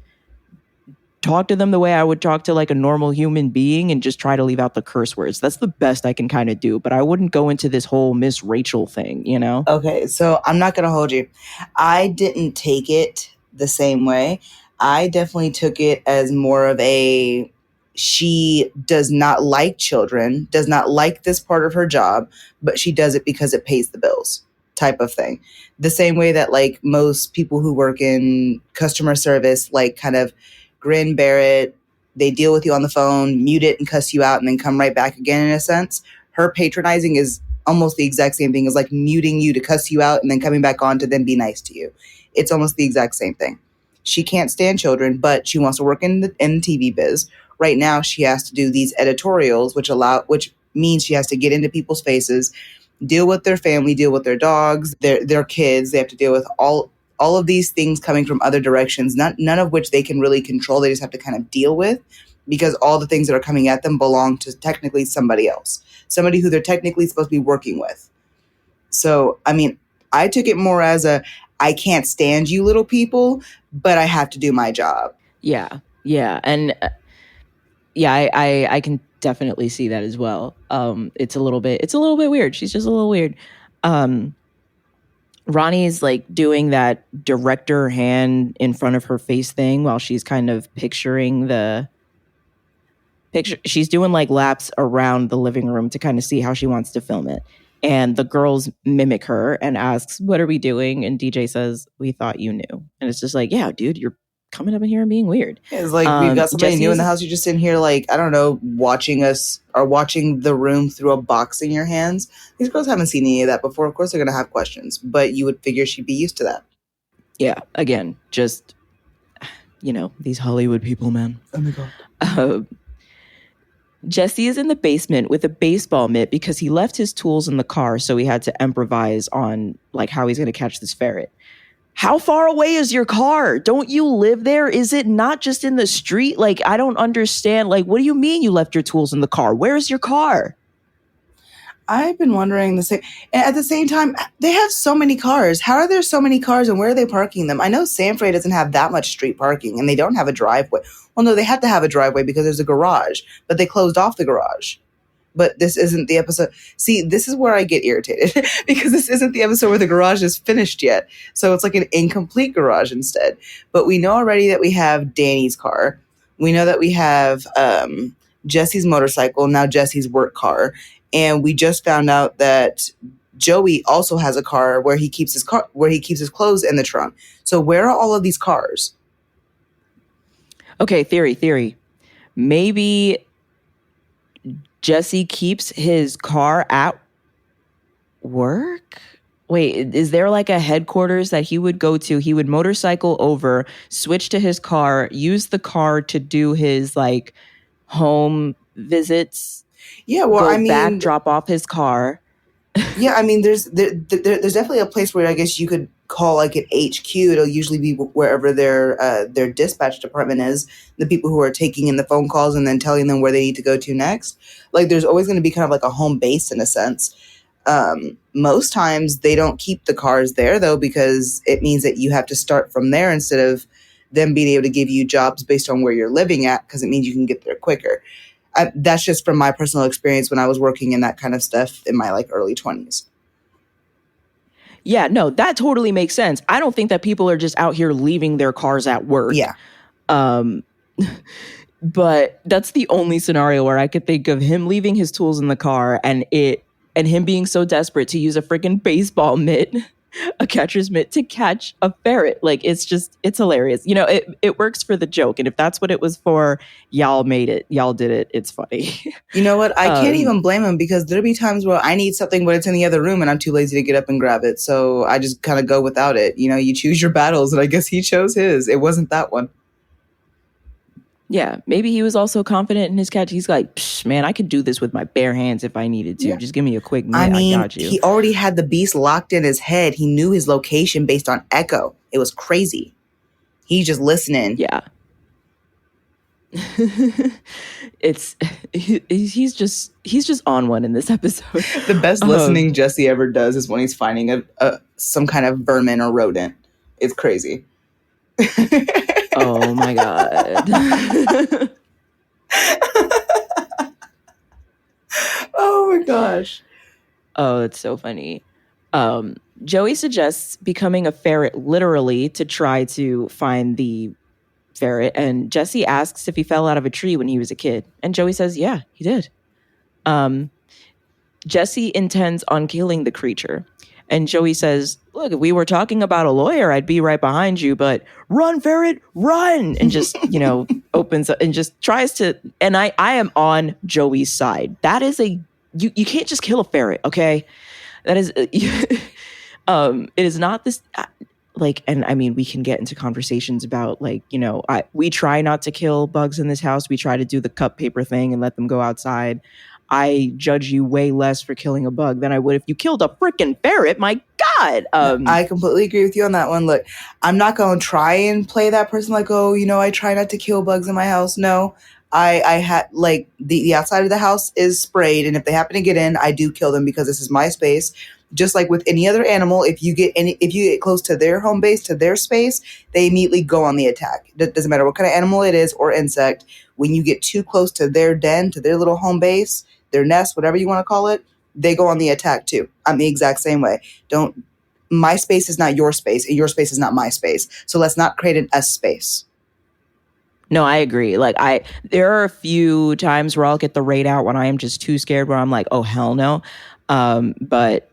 talk to them the way I would talk to like a normal human being and just try to leave out the curse words. That's the best I can kind of do, but I wouldn't go into this whole Miss Rachel thing, you know? Okay, so I'm not going to hold you. I didn't take it the same way. I definitely took it as more of a, she does not like children, does not like this part of her job, but she does it because it pays the bills type of thing. The same way that like most people who work in customer service, like kind of grin, bear it, they deal with you on the phone, mute it and cuss you out and then come right back again in a sense. Her patronizing is almost the exact same thing as like muting you to cuss you out and then coming back on to then be nice to you. It's almost the exact same thing. She can't stand children, but she wants to work in the TV biz. Right now, she has to do these editorials, which means she has to get into people's faces, deal with their family, deal with their dogs, their kids. They have to deal with all of these things coming from other directions, none of which they can really control. They just have to kind of deal with because all the things that are coming at them belong to technically somebody else, somebody who they're technically supposed to be working with. So, I mean, I took it more as I can't stand you little people, but I have to do my job. Yeah. Yeah. And I can definitely see that as well. It's a little bit weird. She's just a little weird. Ronnie's like doing that director hand in front of her face thing while she's kind of picturing the picture. She's doing like laps around the living room to kind of see how she wants to film it. And the girls mimic her and asks, "What are we doing?" And DJ says, "We thought you knew." And it's just like, yeah, dude, you're coming up in here and being weird. It's like we've got somebody new in the house. You're just in here, like, I don't know, watching us or watching the room through a box in your hands. These girls haven't seen any of that before. Of course, they're going to have questions, but you would figure she'd be used to that. Yeah, again, just, these Hollywood people, man. Oh my God. Jesse is in the basement with a baseball mitt because he left his tools in the car, so he had to improvise on like how he's going to catch this ferret. How far away is your car? Don't you live there? Is it not just in the street? Like, I don't understand. Like, what do you mean you left your tools in the car? Where's your car? I've been wondering the same. And at the same time, they have so many cars. How are there so many cars and where are they parking them? I know San Fran doesn't have that much street parking and they don't have a driveway. Well, no, they had to have a driveway because there's a garage, but they closed off the garage. But this isn't the episode. See, this is where I get irritated because this isn't the episode where the garage is finished yet. So it's like an incomplete garage instead. But we know already that we have Danny's car. We know that we have Jesse's motorcycle, now Jesse's work car. And we just found out that Joey also has a car where he keeps his clothes in the trunk. So where are all of these cars? Okay, theory. Maybe Jesse keeps his car at work? Wait, is there like a headquarters that he would go to? He would motorcycle over, switch to his car, use the car to do his like home visits. Yeah, well, back, drop off his car. Yeah, I mean, there's definitely a place where I guess you could call like an HQ. It'll usually be wherever their dispatch department is, the people who are taking in the phone calls and then telling them where they need to go to next. Like, there's always going to be kind of like a home base in a sense. Most times they don't keep the cars there though, because it means that you have to start from there instead of them being able to give you jobs based on where you're living at, because it means you can get there quicker. That's just from my personal experience when I was working in that kind of stuff in my like early 20s. Yeah, no, that totally makes sense. I don't think that people are just out here leaving their cars at work. Yeah. But that's the only scenario where I could think of him leaving his tools in the car and him being so desperate to use a freaking baseball mitt, a catcher's mitt, to catch a ferret. Like, it's hilarious. It works for the joke. And if that's what it was for, y'all made it. Y'all did it. It's funny. You know what? I can't even blame him, because there'll be times where I need something, but it's in the other room and I'm too lazy to get up and grab it. So I just kind of go without it. You choose your battles, and I guess he chose his. It wasn't that one. Yeah, maybe he was also confident in his catch. He's like, Psh, man, I could do this with my bare hands if I needed to. Yeah. Just give me a quick minute. I got you. He already had the beast locked in his head. He knew his location based on echo. It was crazy. He's just listening. Yeah. He's just on one in this episode. The best listening Jesse ever does is when he's finding some kind of vermin or rodent. It's crazy. Oh my God. Oh my gosh. Oh, it's so funny. Joey suggests becoming a ferret literally to try to find the ferret. And Jesse asks if he fell out of a tree when he was a kid. And Joey says, yeah, he did. Jesse intends on killing the creature. And Joey says, look, if we were talking about a lawyer, I'd be right behind you, but run, ferret, run. And just, opens up and just tries to, and I am on Joey's side. That is you can't just kill a ferret, okay? That is, it is not this, and I mean, we can get into conversations about we try not to kill bugs in this house. We try to do the cup paper thing and let them go outside. I judge you way less for killing a bug than I would if you killed a freaking ferret. My God. I completely agree with you on that one. Look, I'm not going to try and play that person like, I try not to kill bugs in my house. No, I had the outside of the house is sprayed. And if they happen to get in, I do kill them because this is my space. Just like with any other animal, if you get close to their home base, to their space, they immediately go on the attack. It doesn't matter what kind of animal it is or insect. When you get too close to their den, to their little home base, their nest, whatever you want to call it, they go on the attack too. I'm the exact same way. My space is not your space, and your space is not my space. So let's not create an us space. No, I agree. Like there are a few times where I'll get the raid out when I am just too scared where I'm like, oh hell no. But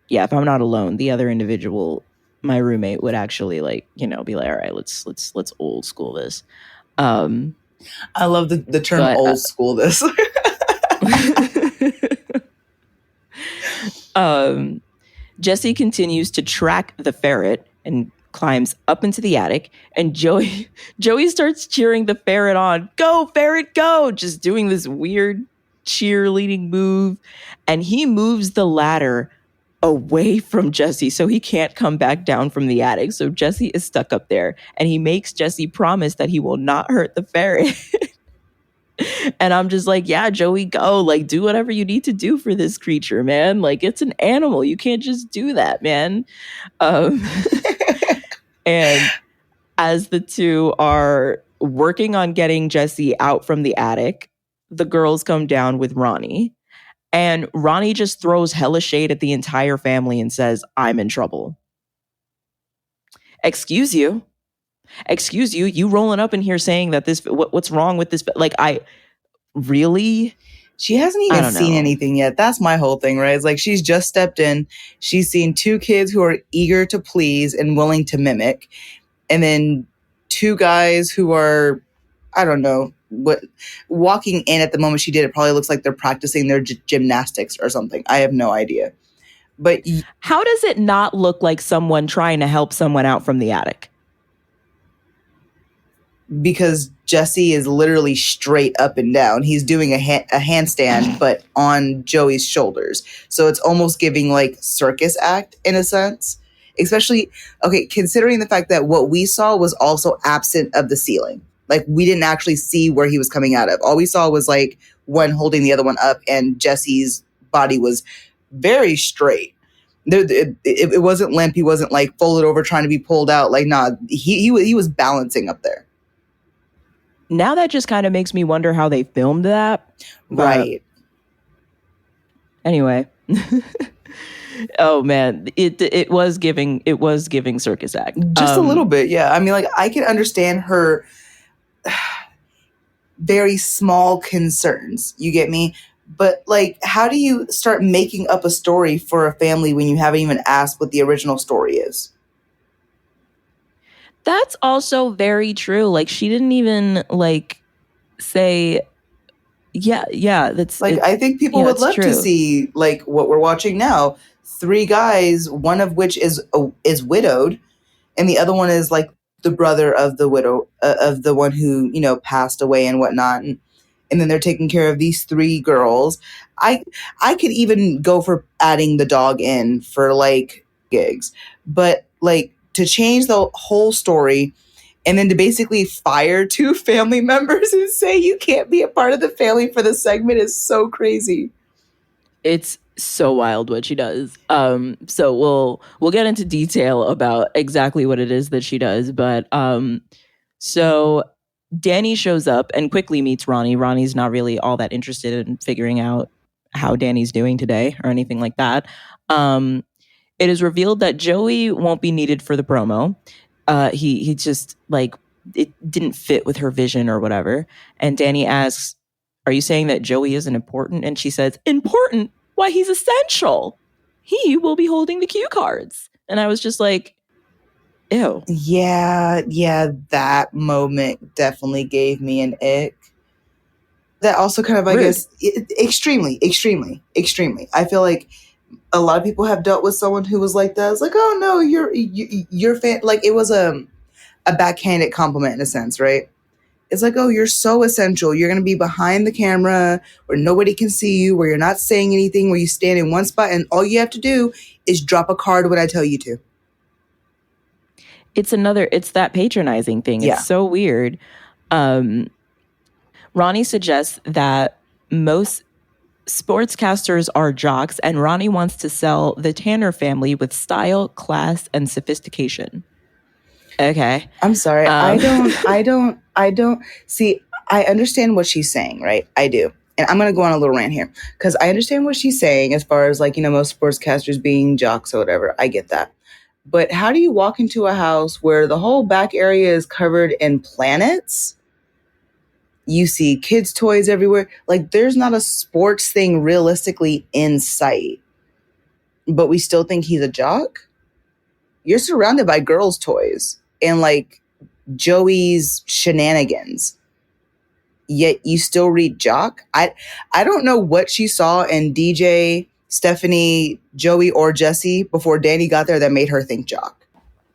yeah, if I'm not alone, the other individual, my roommate would actually like, be like, all right, let's old school this. I love the term But old school this. Jesse continues to track the ferret and climbs up into the attic, and Joey starts cheering the ferret on. Go, ferret, go! Just doing this weird cheerleading move. And he moves the ladder away from Jesse so he can't come back down from the attic. So Jesse is stuck up there, and he makes Jesse promise that he will not hurt the ferret. And I'm just like, yeah, Joey, go. Like, do whatever you need to do for this creature, man. Like, it's an animal. You can't just do that, man. And as the two are working on getting Jesse out from the attic, the girls come down with Ronnie. And Ronnie just throws hella shade at the entire family and says, I'm in trouble. Excuse you? You rolling up in here saying that what's wrong with this? Like, really? She hasn't even seen anything yet. That's my whole thing, right? It's like she's just stepped in. She's seen two kids who are eager to please and willing to mimic. And then two guys who are, I don't know, walking in at the moment she did it probably looks like they're practicing their gymnastics or something. I have no idea. But how does it not look like someone trying to help someone out from the attic? Because Jesse is literally straight up and down. He's doing a handstand, but on Joey's shoulders. So it's almost giving like circus act in a sense. Especially, okay, considering the fact that what we saw was also absent of the ceiling. Like we didn't actually see where he was coming out of. All we saw was like one holding the other one up, and Jesse's body was very straight. It wasn't limp. He wasn't like folded over trying to be pulled out. Like, nah, he was balancing up there. Now that just kind of makes me wonder how they filmed that. Right. Anyway. Oh man, it was giving circus act. Just a little bit, yeah. I mean, like I can understand her very small concerns. You get me? But like, how do you start making up a story for a family when you haven't even asked what the original story is? That's also very true. Like she didn't even like say, yeah. That's like I think people would love to see like what we're watching now. 3 guys, one of which is widowed, and the other one is like the brother of the widow of the one who passed away and whatnot, and then they're taking care of these 3 girls. I could even go for adding the dog in for like gigs, but like to change the whole story and then to basically fire 2 family members and say you can't be a part of the family for the segment is so crazy. It's so wild what she does. So we'll get into detail about exactly what it is that she does. But so Danny shows up and quickly meets Ronnie. Ronnie's not really all that interested in figuring out how Danny's doing today or anything like that. It is revealed that Joey won't be needed for the promo. He just like it didn't fit with her vision or whatever. And Danny asks, "Are you saying that Joey isn't important?" And she says, "Important? Why, he's essential. He will be holding the cue cards." And I was just like, ew. Yeah, that moment definitely gave me an ick. That also kind of, I guess, extremely. I feel like a lot of people have dealt with someone who was like that. It's like, oh no, you're fan. Like it was a backhanded compliment in a sense, right? It's like, oh, you're so essential. You're going to be behind the camera where nobody can see you, where you're not saying anything, where you stand in one spot and all you have to do is drop a card when I tell you to. It's that patronizing thing. Yeah. It's so weird. Ronnie suggests that most sportscasters are jocks, and Ronnie wants to sell the Tanner family with style, class, and sophistication. Okay. I'm sorry. I don't see. I understand what she's saying, right? I do. And I'm going to go on a little rant here because I understand what she's saying as far as like, most sportscasters being jocks or whatever. I get that. But how do you walk into a house where the whole back area is covered in planets You see kids' toys everywhere. Like, there's not a sports thing realistically in sight. But we still think he's a jock? You're surrounded by girls' toys and like Joey's shenanigans. Yet you still read jock? I don't know what she saw in DJ, Stephanie, Joey, or Jesse before Danny got there that made her think jock.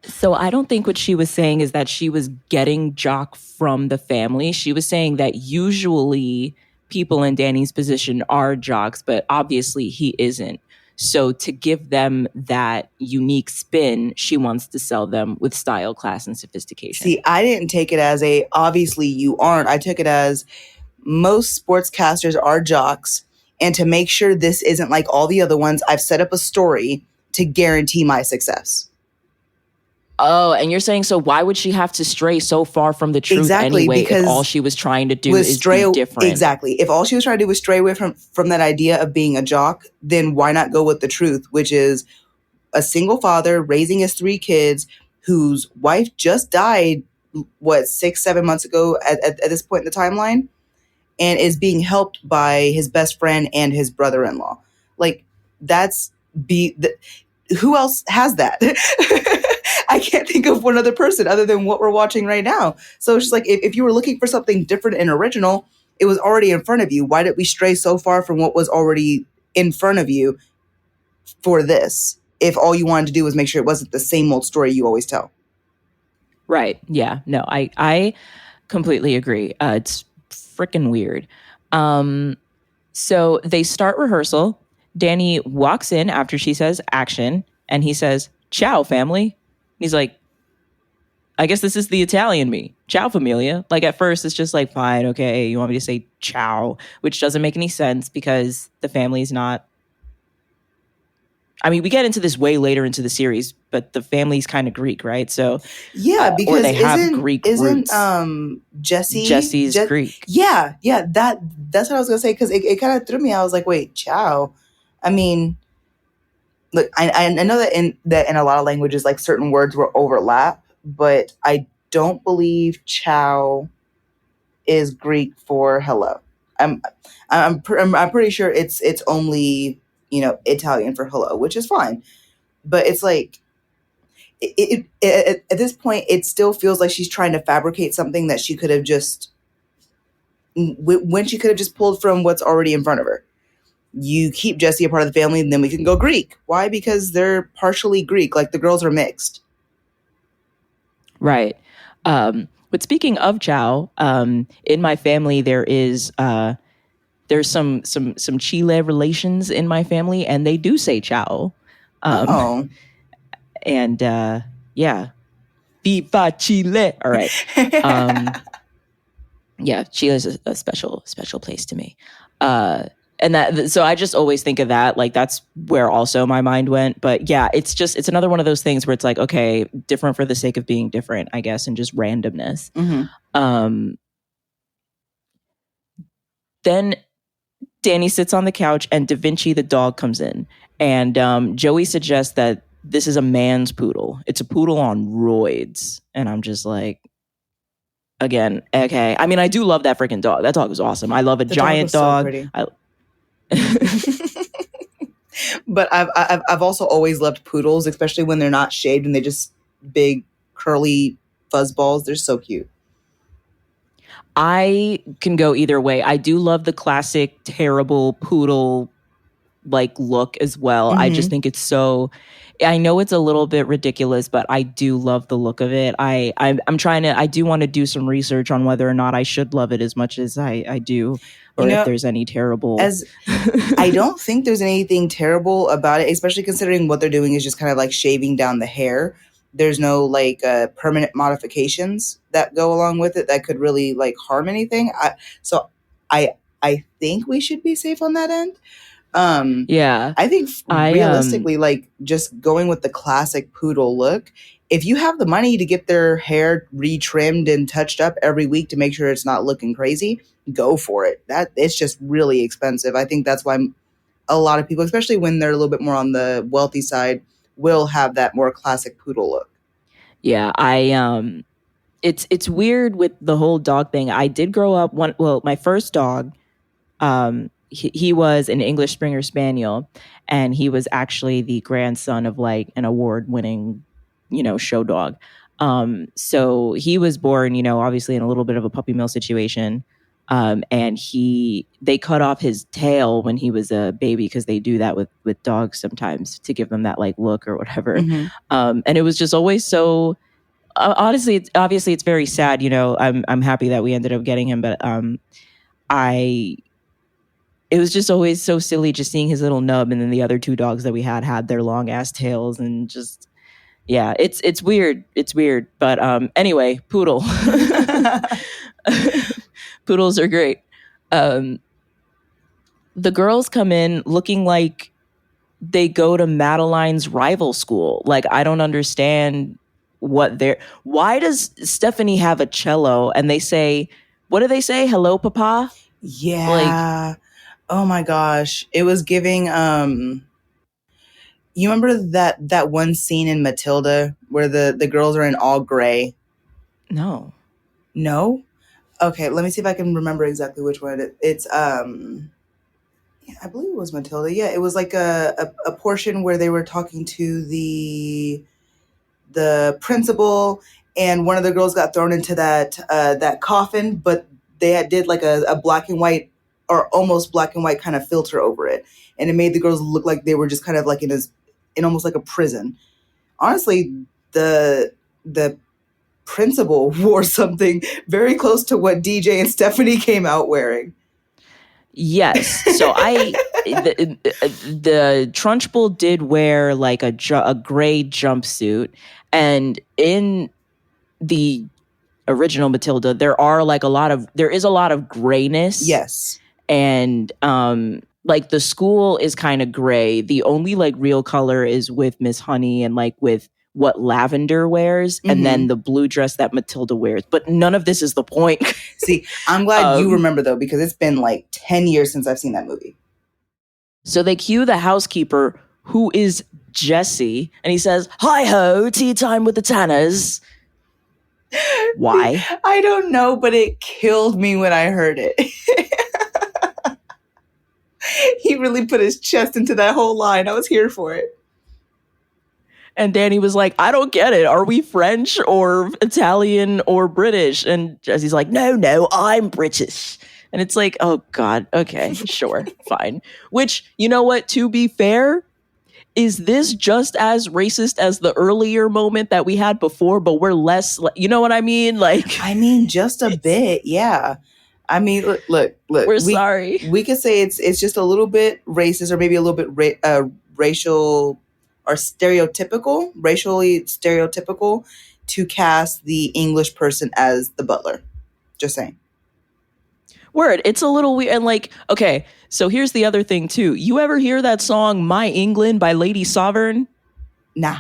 So I don't think what she was saying is that she was getting jock from the family. She was saying that usually people in Danny's position are jocks, but obviously he isn't. So to give them that unique spin, she wants to sell them with style, class, and sophistication. See, I didn't take it as a obviously you aren't. I took it as most sportscasters are jocks. And to make sure this isn't like all the other ones, I've set up a story to guarantee my success. Oh, and you're saying, so why would she have to stray so far from the truth anyway if all she was trying to do is be different? Exactly. If all she was trying to do was stray away from that idea of being a jock, then why not go with the truth, which is a single father raising his 3 kids whose wife just died, 6-7 months ago at this point in the timeline, and is being helped by his best friend and his brother-in-law. Like, who else has that? I can't think of one other person other than what we're watching right now. So it's just like, if you were looking for something different and original, it was already in front of you. Why did we stray so far from what was already in front of you for this? If all you wanted to do was make sure it wasn't the same old story you always tell. Right. Yeah. No, I completely agree. It's freaking weird. So they start rehearsal. Danny walks in after she says action, and he says, "Ciao, family." He's like, I guess this is the Italian me. Ciao, familia. Like, at first, it's just like, fine, okay, you want me to say ciao, which doesn't make any sense because the family's not. I mean, we get into this way later into the series, but the family's kind of Greek, right? So yeah, because or they have Greek roots. Jesse's Greek? Yeah, that's what I was gonna say, because it kind of threw me. I was like, wait, ciao. I mean, look, I know that in a lot of languages, like, certain words will overlap, but I don't believe ciao is Greek for hello. I'm pretty sure it's only, Italian for hello, which is fine. But it's like, at this point, it still feels like she's trying to fabricate something that she could have just, when she could have just pulled from what's already in front of her. You keep Jesse a part of the family, and then we can go Greek. Why? Because they're partially Greek. Like, the girls are mixed. Right. But speaking of ciao, in my family, there's some Chile relations in my family, and they do say ciao. And yeah, Viva Chile. All right. Yeah, Chile is a special place to me. And so I just always think of that. Like, that's where also my mind went. But yeah, it's another one of those things where it's like, okay, different for the sake of being different, I guess, and just randomness. Mm-hmm. Then Danny sits on the couch and Da Vinci the dog comes in. And Joey suggests that this is a man's poodle. It's a poodle on roids. And I'm just like, again, okay. I mean, I do love that freaking dog. That dog was awesome. I love a giant dog. So but I've also always loved poodles, especially when they're not shaved and they just big curly fuzz balls. They're so cute. I can go either way. I do love the classic terrible poodle like look as well. Mm-hmm. I just think it's so. I know it's a little bit ridiculous, but I do love the look of it. I'm trying to. I do want to do some research on whether or not I should love it as much as I do. Or if there's any terrible. I don't think there's anything terrible about it, especially considering what they're doing is just kind of like shaving down the hair. There's no like permanent modifications that go along with it that could really like harm anything. So I think we should be safe on that end. Yeah, I think realistically, like, just going with the classic poodle look. If you have the money to get their hair retrimmed and touched up every week to make sure it's not looking crazy, go for it. That it's just really expensive. I think that's why a lot of people, especially when they're a little bit more on the wealthy side, will have that more classic poodle look. Yeah, it's weird with the whole dog thing. I did grow up my first dog, he was an English Springer Spaniel, and he was actually the grandson of like an award-winning, show dog. So he was born, obviously in a little bit of a puppy mill situation. And they cut off his tail when he was a baby, because they do that with dogs sometimes to give them that like look or whatever. And it was just always so. Honestly, obviously it's very sad. I'm happy that we ended up getting him, but it was just always so silly just seeing his little nub, and then the other two dogs that we had their long ass tails, and just yeah, it's weird. It's weird. But anyway, poodle. Poodles are great. The girls come in looking like they go to Madeline's rival school. Like, I don't understand why does Stephanie have a cello? And they say, what do they say? Hello, Papa? Yeah. Like, oh my gosh. It was giving, you remember that one scene in Matilda where the girls are in all gray? No. No? Okay, let me see if I can remember exactly which one. It's, I believe it was Matilda. Yeah, it was like a portion where they were talking to the principal, and one of the girls got thrown into that coffin, but they did like a black and white, or almost black and white kind of filter over it, and it made the girls look like they were just kind of like in almost like a prison. Honestly, the principal wore something very close to what DJ and Stephanie came out wearing. Yes. So the Trunchbull did wear like a gray jumpsuit, and in the original Matilda, there is a lot of grayness. Yes. And like the school is kind of gray. The only like real color is with Miss Honey and like with what Lavender wears, and then the blue dress that Matilda wears. But none of this is the point. See, I'm glad you remember though, because it's been like 10 years since I've seen that movie. So they cue the housekeeper, who is Jesse, and he says, "Hi ho, tea time with the Tanners." Why? I don't know, but it killed me when I heard it. He really put his chest into that whole line. I was here for it. And Danny was like, "I don't get it. Are we French or Italian or British?" And Jesse's like, No, I'm British. And it's like, oh God, okay, sure, fine. Which, you know what, to be fair, is this just as racist as the earlier moment that we had before, but we're less, you know what I mean? Like, I mean, just a bit, yeah. I mean, look. We're sorry. We could say it's just a little bit racist, or maybe a little bit racial or racially stereotypical to cast the English person as the butler. Just saying. Word, it's a little weird. And like, okay, so here's the other thing too. You ever hear that song "My England" by Lady Sovereign? Nah.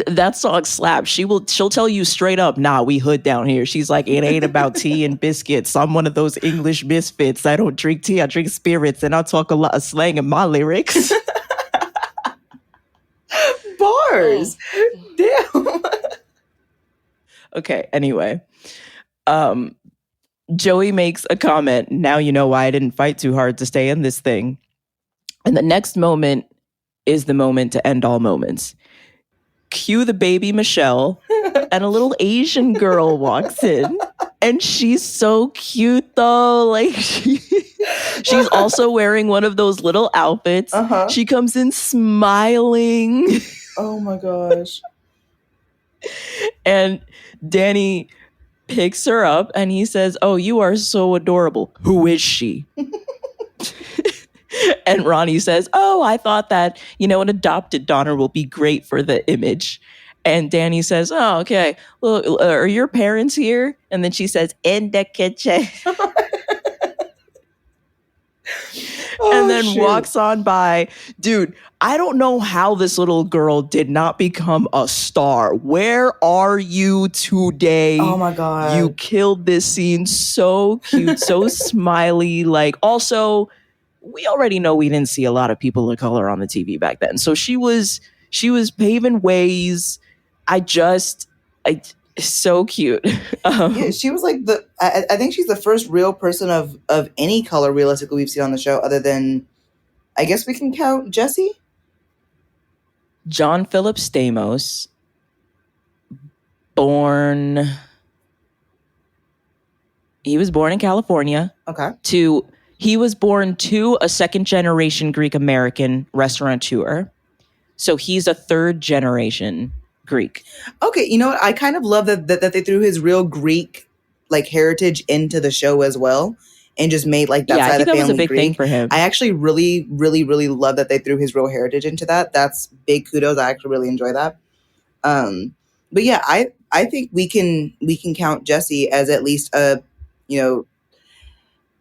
That song slaps. She'll tell you straight up, "Nah, we hood down here." She's like, "It ain't about tea and biscuits. I'm one of those English misfits. I don't drink tea, I drink spirits, and I talk a lot of slang in my lyrics." Bars. Damn. Okay, anyway. Joey makes a comment, "Now you know why I didn't fight too hard to stay in this thing." And the next moment is the moment to end all moments. Cue the baby Michelle, and a little Asian girl walks in, and she's so cute though. Like she's also wearing one of those little outfits. She comes in smiling. Oh my gosh. And Danny picks her up and he says, "Oh, you are so adorable. Who is she?" And Ronnie says, "Oh, I thought that, an adopted daughter will be great for the image." And Danny says, "Oh, okay. Well, are your parents here?" And then she says, "In the kitchen." And then walks on by. Dude, I don't know how this little girl did not become a star. Where are you today? Oh my God. You killed this scene. So cute, so smiley. Like, also, we already know we didn't see a lot of people of color on the TV back then. So she was paving ways. So cute. Yeah, she was like I think she's the first real person of any color realistically we've seen on the show, other than I guess we can count Jesse. John Philip Stamos, he was born in California. Okay. He was born to a second generation Greek American restaurateur. So he's a third generation Greek. Okay, you know what? I kind of love that they threw his real Greek like heritage into the show as well, and just made like that side of the family was a big Greek. thing for him. I actually really, really, really love that they threw his real heritage into that. That's big kudos. I actually really enjoy that. But yeah, I think we can count Jesse as at least a, you know,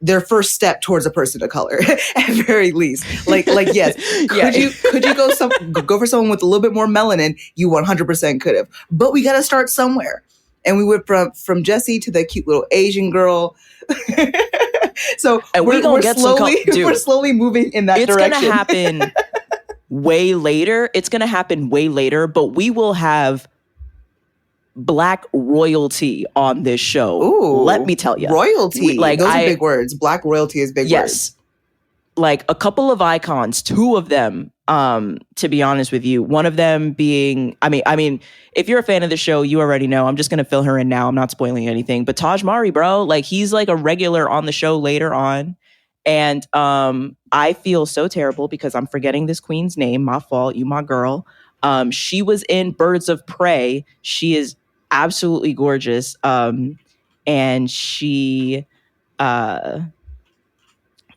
their first step towards a person of color at very least. Like yes, could you go for someone with a little bit more melanin? You 100% could have, but we got to start somewhere. And we went from Jessie to the cute little Asian girl. So we're slowly moving in that direction. It's gonna happen way later. It's gonna happen way later, but we will have Black royalty on this show. Ooh, let me tell you. Royalty. Those are big words. Black royalty is big words. Yes. Like a couple of icons, two of them, to be honest with you, one of them being, I mean, if you're a fan of the show, you already know. I'm just going to fill her in now. I'm not spoiling anything. But Taj Mahal, bro, like he's like a regular on the show later on. And I feel so terrible because I'm forgetting this queen's name. My fault. You my girl. She was in Birds of Prey. She is absolutely gorgeous. And she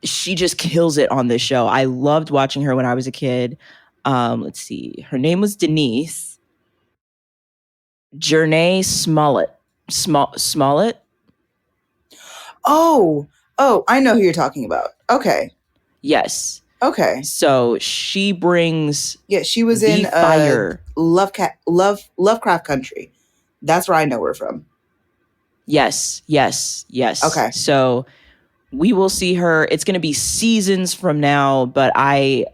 just kills it on this show. I loved watching her when I was a kid. Let's see. Her name was Denise. Jurnee Smollett. Smollett? Oh, I know who you're talking about. Okay. Yes. Okay. So she brings she was in fire. Lovecraft Country. That's where I know her from. Yes. Okay. So we will see her. It's going to be seasons from now, but I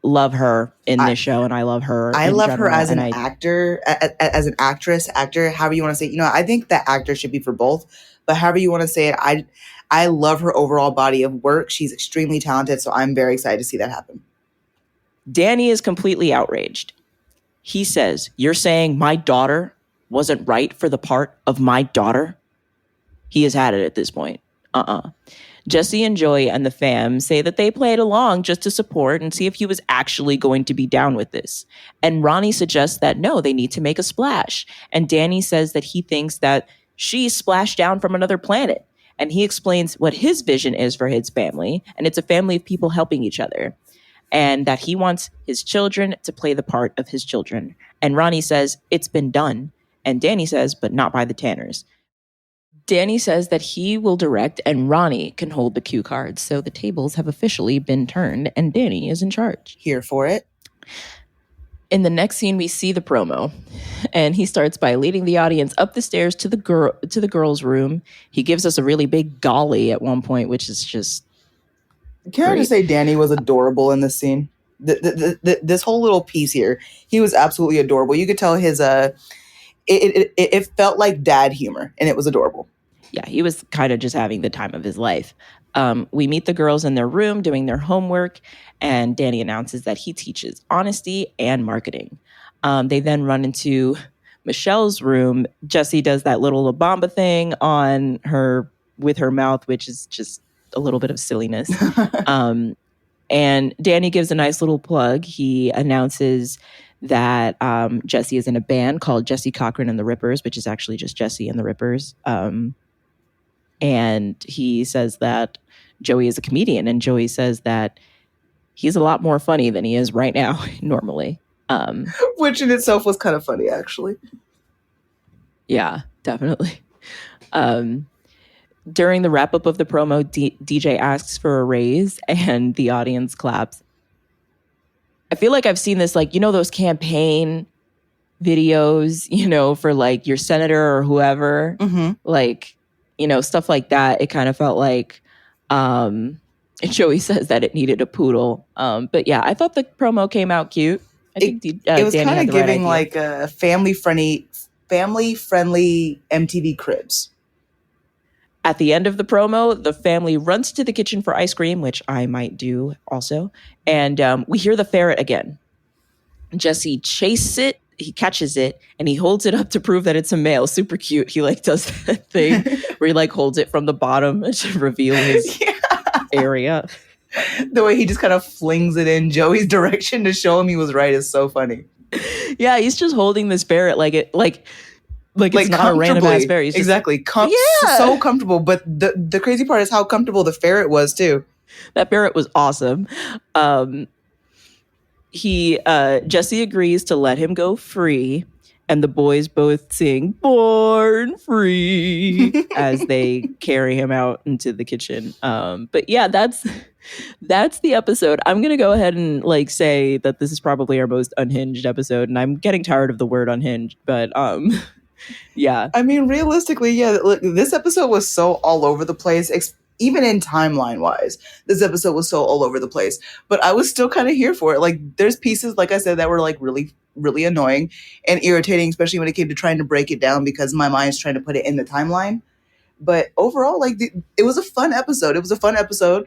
love her in this show, and I love her. I love her as an actor, as an actress, however you want to say it. You know, I think that actor should be for both, but however you want to say it, I love her overall body of work. She's extremely talented, so I'm very excited to see that happen. Danny is completely outraged. He says, "You're saying my daughter wasn't right for the part of my daughter?" He has had it at this point. Jesse and Joey and the fam say that they played along just to support and see if he was actually going to be down with this. And Ronnie suggests that no, they need to make a splash. And Danny says that he thinks that she splashed down from another planet. And he explains what his vision is for his family. And it's a family of people helping each other. And that he wants his children to play the part of his children. And Ronnie says, it's been done. And Danny says, but not by the Tanners. Danny says that he will direct and Ronnie can hold the cue cards. So the tables have officially been turned and Danny is in charge. Here for it. In the next scene, we see the promo, and he starts by leading the audience up the stairs to the girls' room. He gives us a really big golly at one point, which is just. Can I just say Danny was adorable in this scene? This whole little piece here, he was absolutely adorable. You could tell his it felt like dad humor, and it was adorable. Yeah, he was kind of just having the time of his life. We meet the girls in their room doing their homework, and Danny announces that he teaches honesty and marketing. They then run into Michelle's room. Jessie does that little La Bamba thing on her with her mouth, which is just a little bit of silliness. And Danny gives a nice little plug. He announces that Jessie is in a band called Jessie Cochran and the Rippers, which is actually just Jessie and the Rippers. And he says that Joey is a comedian, and Joey says that he's a lot more funny than he is right now, normally. Which in itself was kind of funny, actually. Yeah, definitely. During the wrap-up of the promo, DJ asks for a raise, and the audience claps. I feel like I've seen this, like, you know, those campaign videos, you know, for like your senator or whoever, like, you know, stuff like that. It kind of felt like Joey says that it needed a poodle. But yeah, I thought the promo came out cute. I It think it was Danny kind had of the right giving idea. like a family friendly MTV Cribs. At the end of the promo, the family runs to the kitchen for ice cream, which I might do also. And we hear the ferret again. Jesse chases it, he catches it, and he holds it up to prove that it's a male. Super cute. He like does that thing where he like holds it from the bottom to reveal his area. The way he just kind of flings it in Joey's direction to show him he was right is so funny. Yeah, he's just holding this ferret like it's not a random ass ferret. He's exactly. So comfortable. But the crazy part is how comfortable the ferret was too. That ferret was awesome. Jesse agrees to let him go free, and the boys both sing "Born Free" as they carry him out into the kitchen. But yeah, that's the episode. I'm gonna go ahead and like say that this is probably our most unhinged episode, and I'm getting tired of the word unhinged, but yeah. I mean, realistically, yeah, look, this episode was so all over the place, even in timeline wise. This episode was so all over the place, but I was still kind of here for it. Like, there's pieces, like I said, that were like really, really annoying and irritating, especially when it came to trying to break it down because my mind's trying to put it in the timeline. But overall, like, it was a fun episode. It was a fun episode.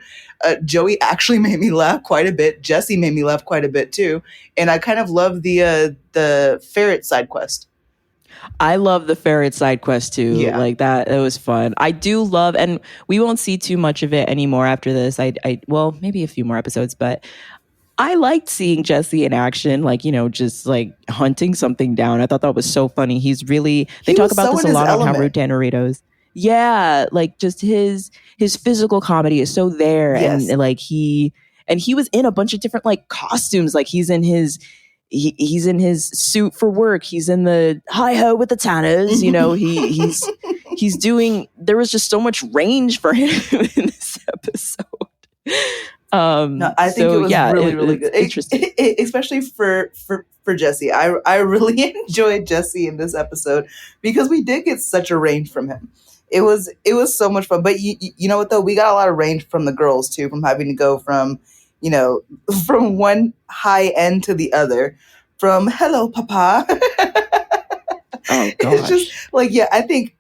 Joey actually made me laugh quite a bit. Jesse made me laugh quite a bit too, and I kind of love the ferret side quest. I love the ferret side quest too. Yeah. Like that. It was fun. I do love, and we won't see too much of it anymore after this. Well, maybe a few more episodes, but I liked seeing Jesse in action, like, you know, just like hunting something down. I thought that was so funny. They talk about this a lot on How Rude Doritos. Yeah. Like just his physical comedy is so there. Yes. And like he was in a bunch of different like costumes. Like he's in his suit for work. He's in the hi-ho with the tanners. You know, he's doing, there was just so much range for him in this episode. No, I think it was really good. Interesting. Especially for Jesse. I really enjoyed Jesse in this episode because we did get such a range from him. It was so much fun. But you know what though? We got a lot of range from the girls too, from having to go from, you know, from one high end to the other, from hello, papa. Oh gosh. It's just like, yeah, I think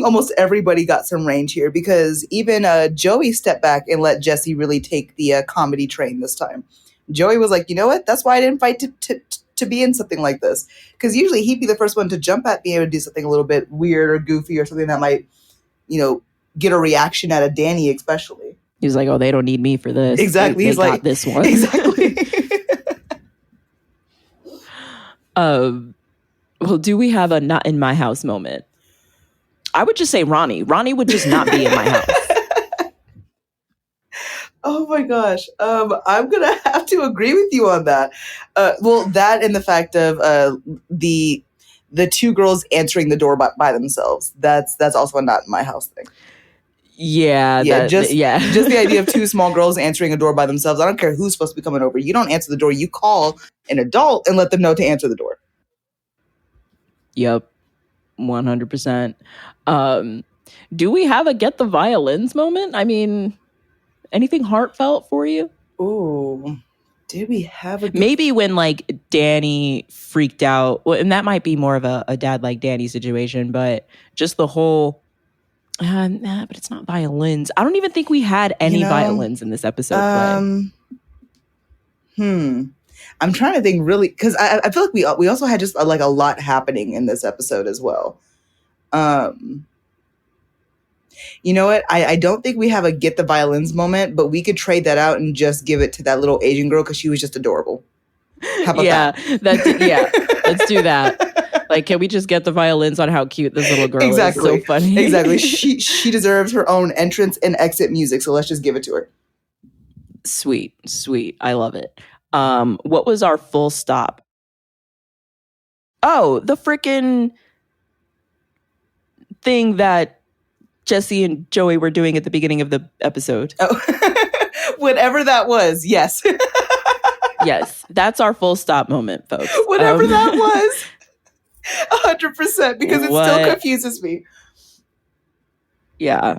almost everybody got some range here because even Joey stepped back and let Jesse really take the comedy train this time. Joey was like, you know what? That's why I didn't fight to be in something like this. Because usually he'd be the first one to jump at being able to do something a little bit weird or goofy or something that might, you know, get a reaction out of Danny especially. He was like, oh, they don't need me for this. Exactly. They He's got like, this one. Exactly. Well, do we have a not in my house moment? I would just say Ronnie. Ronnie would just not be in my house. Oh my gosh. I'm going to have to agree with you on that. Well, that and the fact of the two girls answering the door by themselves. That's also a not in my house thing. Yeah. Just the idea of two small girls answering a door by themselves. I don't care who's supposed to be coming over. You don't answer the door. You call an adult and let them know to answer the door. Yep. 100%. Do we have a get the violins moment? I mean, anything heartfelt for you? Ooh, did we have a... Maybe when like Danny freaked out, well, and that might be more of a dad like Danny situation, but just the whole... but it's not violins. I don't even think we had any violins in this episode. I'm trying to think really, because I feel like we also had just like a lot happening in this episode as well. You know what? I don't think we have a get the violins moment, but we could trade that out and just give it to that little Asian girl because she was just adorable. How about that? Let's do that. Like, can we just get the violins on how cute this little girl is? So funny. Exactly. She deserves her own entrance and exit music, so let's just give it to her. Sweet. I love it. What was our full stop? Oh, the freaking thing that Jesse and Joey were doing at the beginning of the episode. Oh, whatever that was. Yes. Yes, that's our full stop moment, folks. Whatever that was. 100%, because it still confuses me. Yeah,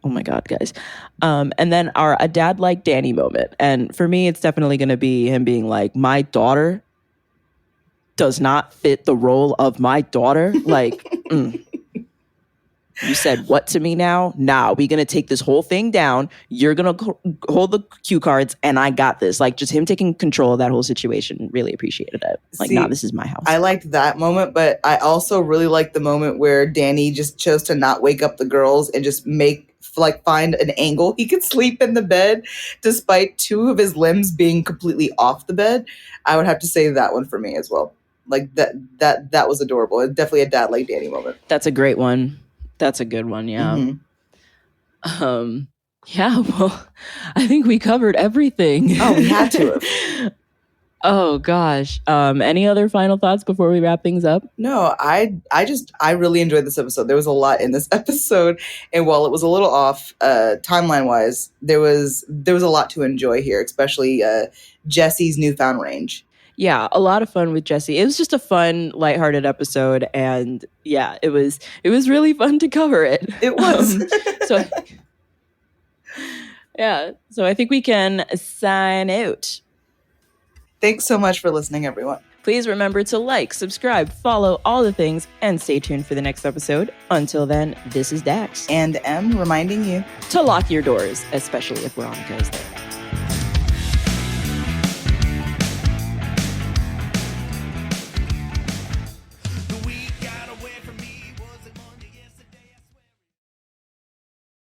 oh my God, guys. And then a dad like Danny moment. And for me, it's definitely going to be him being like, my daughter does not fit the role of my daughter. Like, you said what to me now? Nah, we're going to take this whole thing down. You're going to hold the cue cards, and I got this. Like, just him taking control of that whole situation, really appreciated it. Like, nah, this is my house. I liked that moment, but I also really liked the moment where Danny just chose to not wake up the girls and just find an angle he could sleep in the bed despite two of his limbs being completely off the bed. I would have to say that one for me as well. Like, that was adorable. It's definitely a dad like Danny moment. That's a great one. That's a good one, yeah. Yeah, well, I think we covered everything. Oh, we had to have. Oh, gosh. Any other final thoughts before we wrap things up? No, I really enjoyed this episode. There was a lot in this episode, and while it was a little off timeline-wise, there was a lot to enjoy here, especially Jesse's newfound range. Yeah, a lot of fun with Jesse. It was just a fun, lighthearted episode, and yeah, it was really fun to cover it. It was. So I think we can sign out. Thanks so much for listening, everyone. Please remember to like, subscribe, follow, all the things, and stay tuned for the next episode. Until then, this is Dax. And Em reminding you to lock your doors, especially if Veronica is there.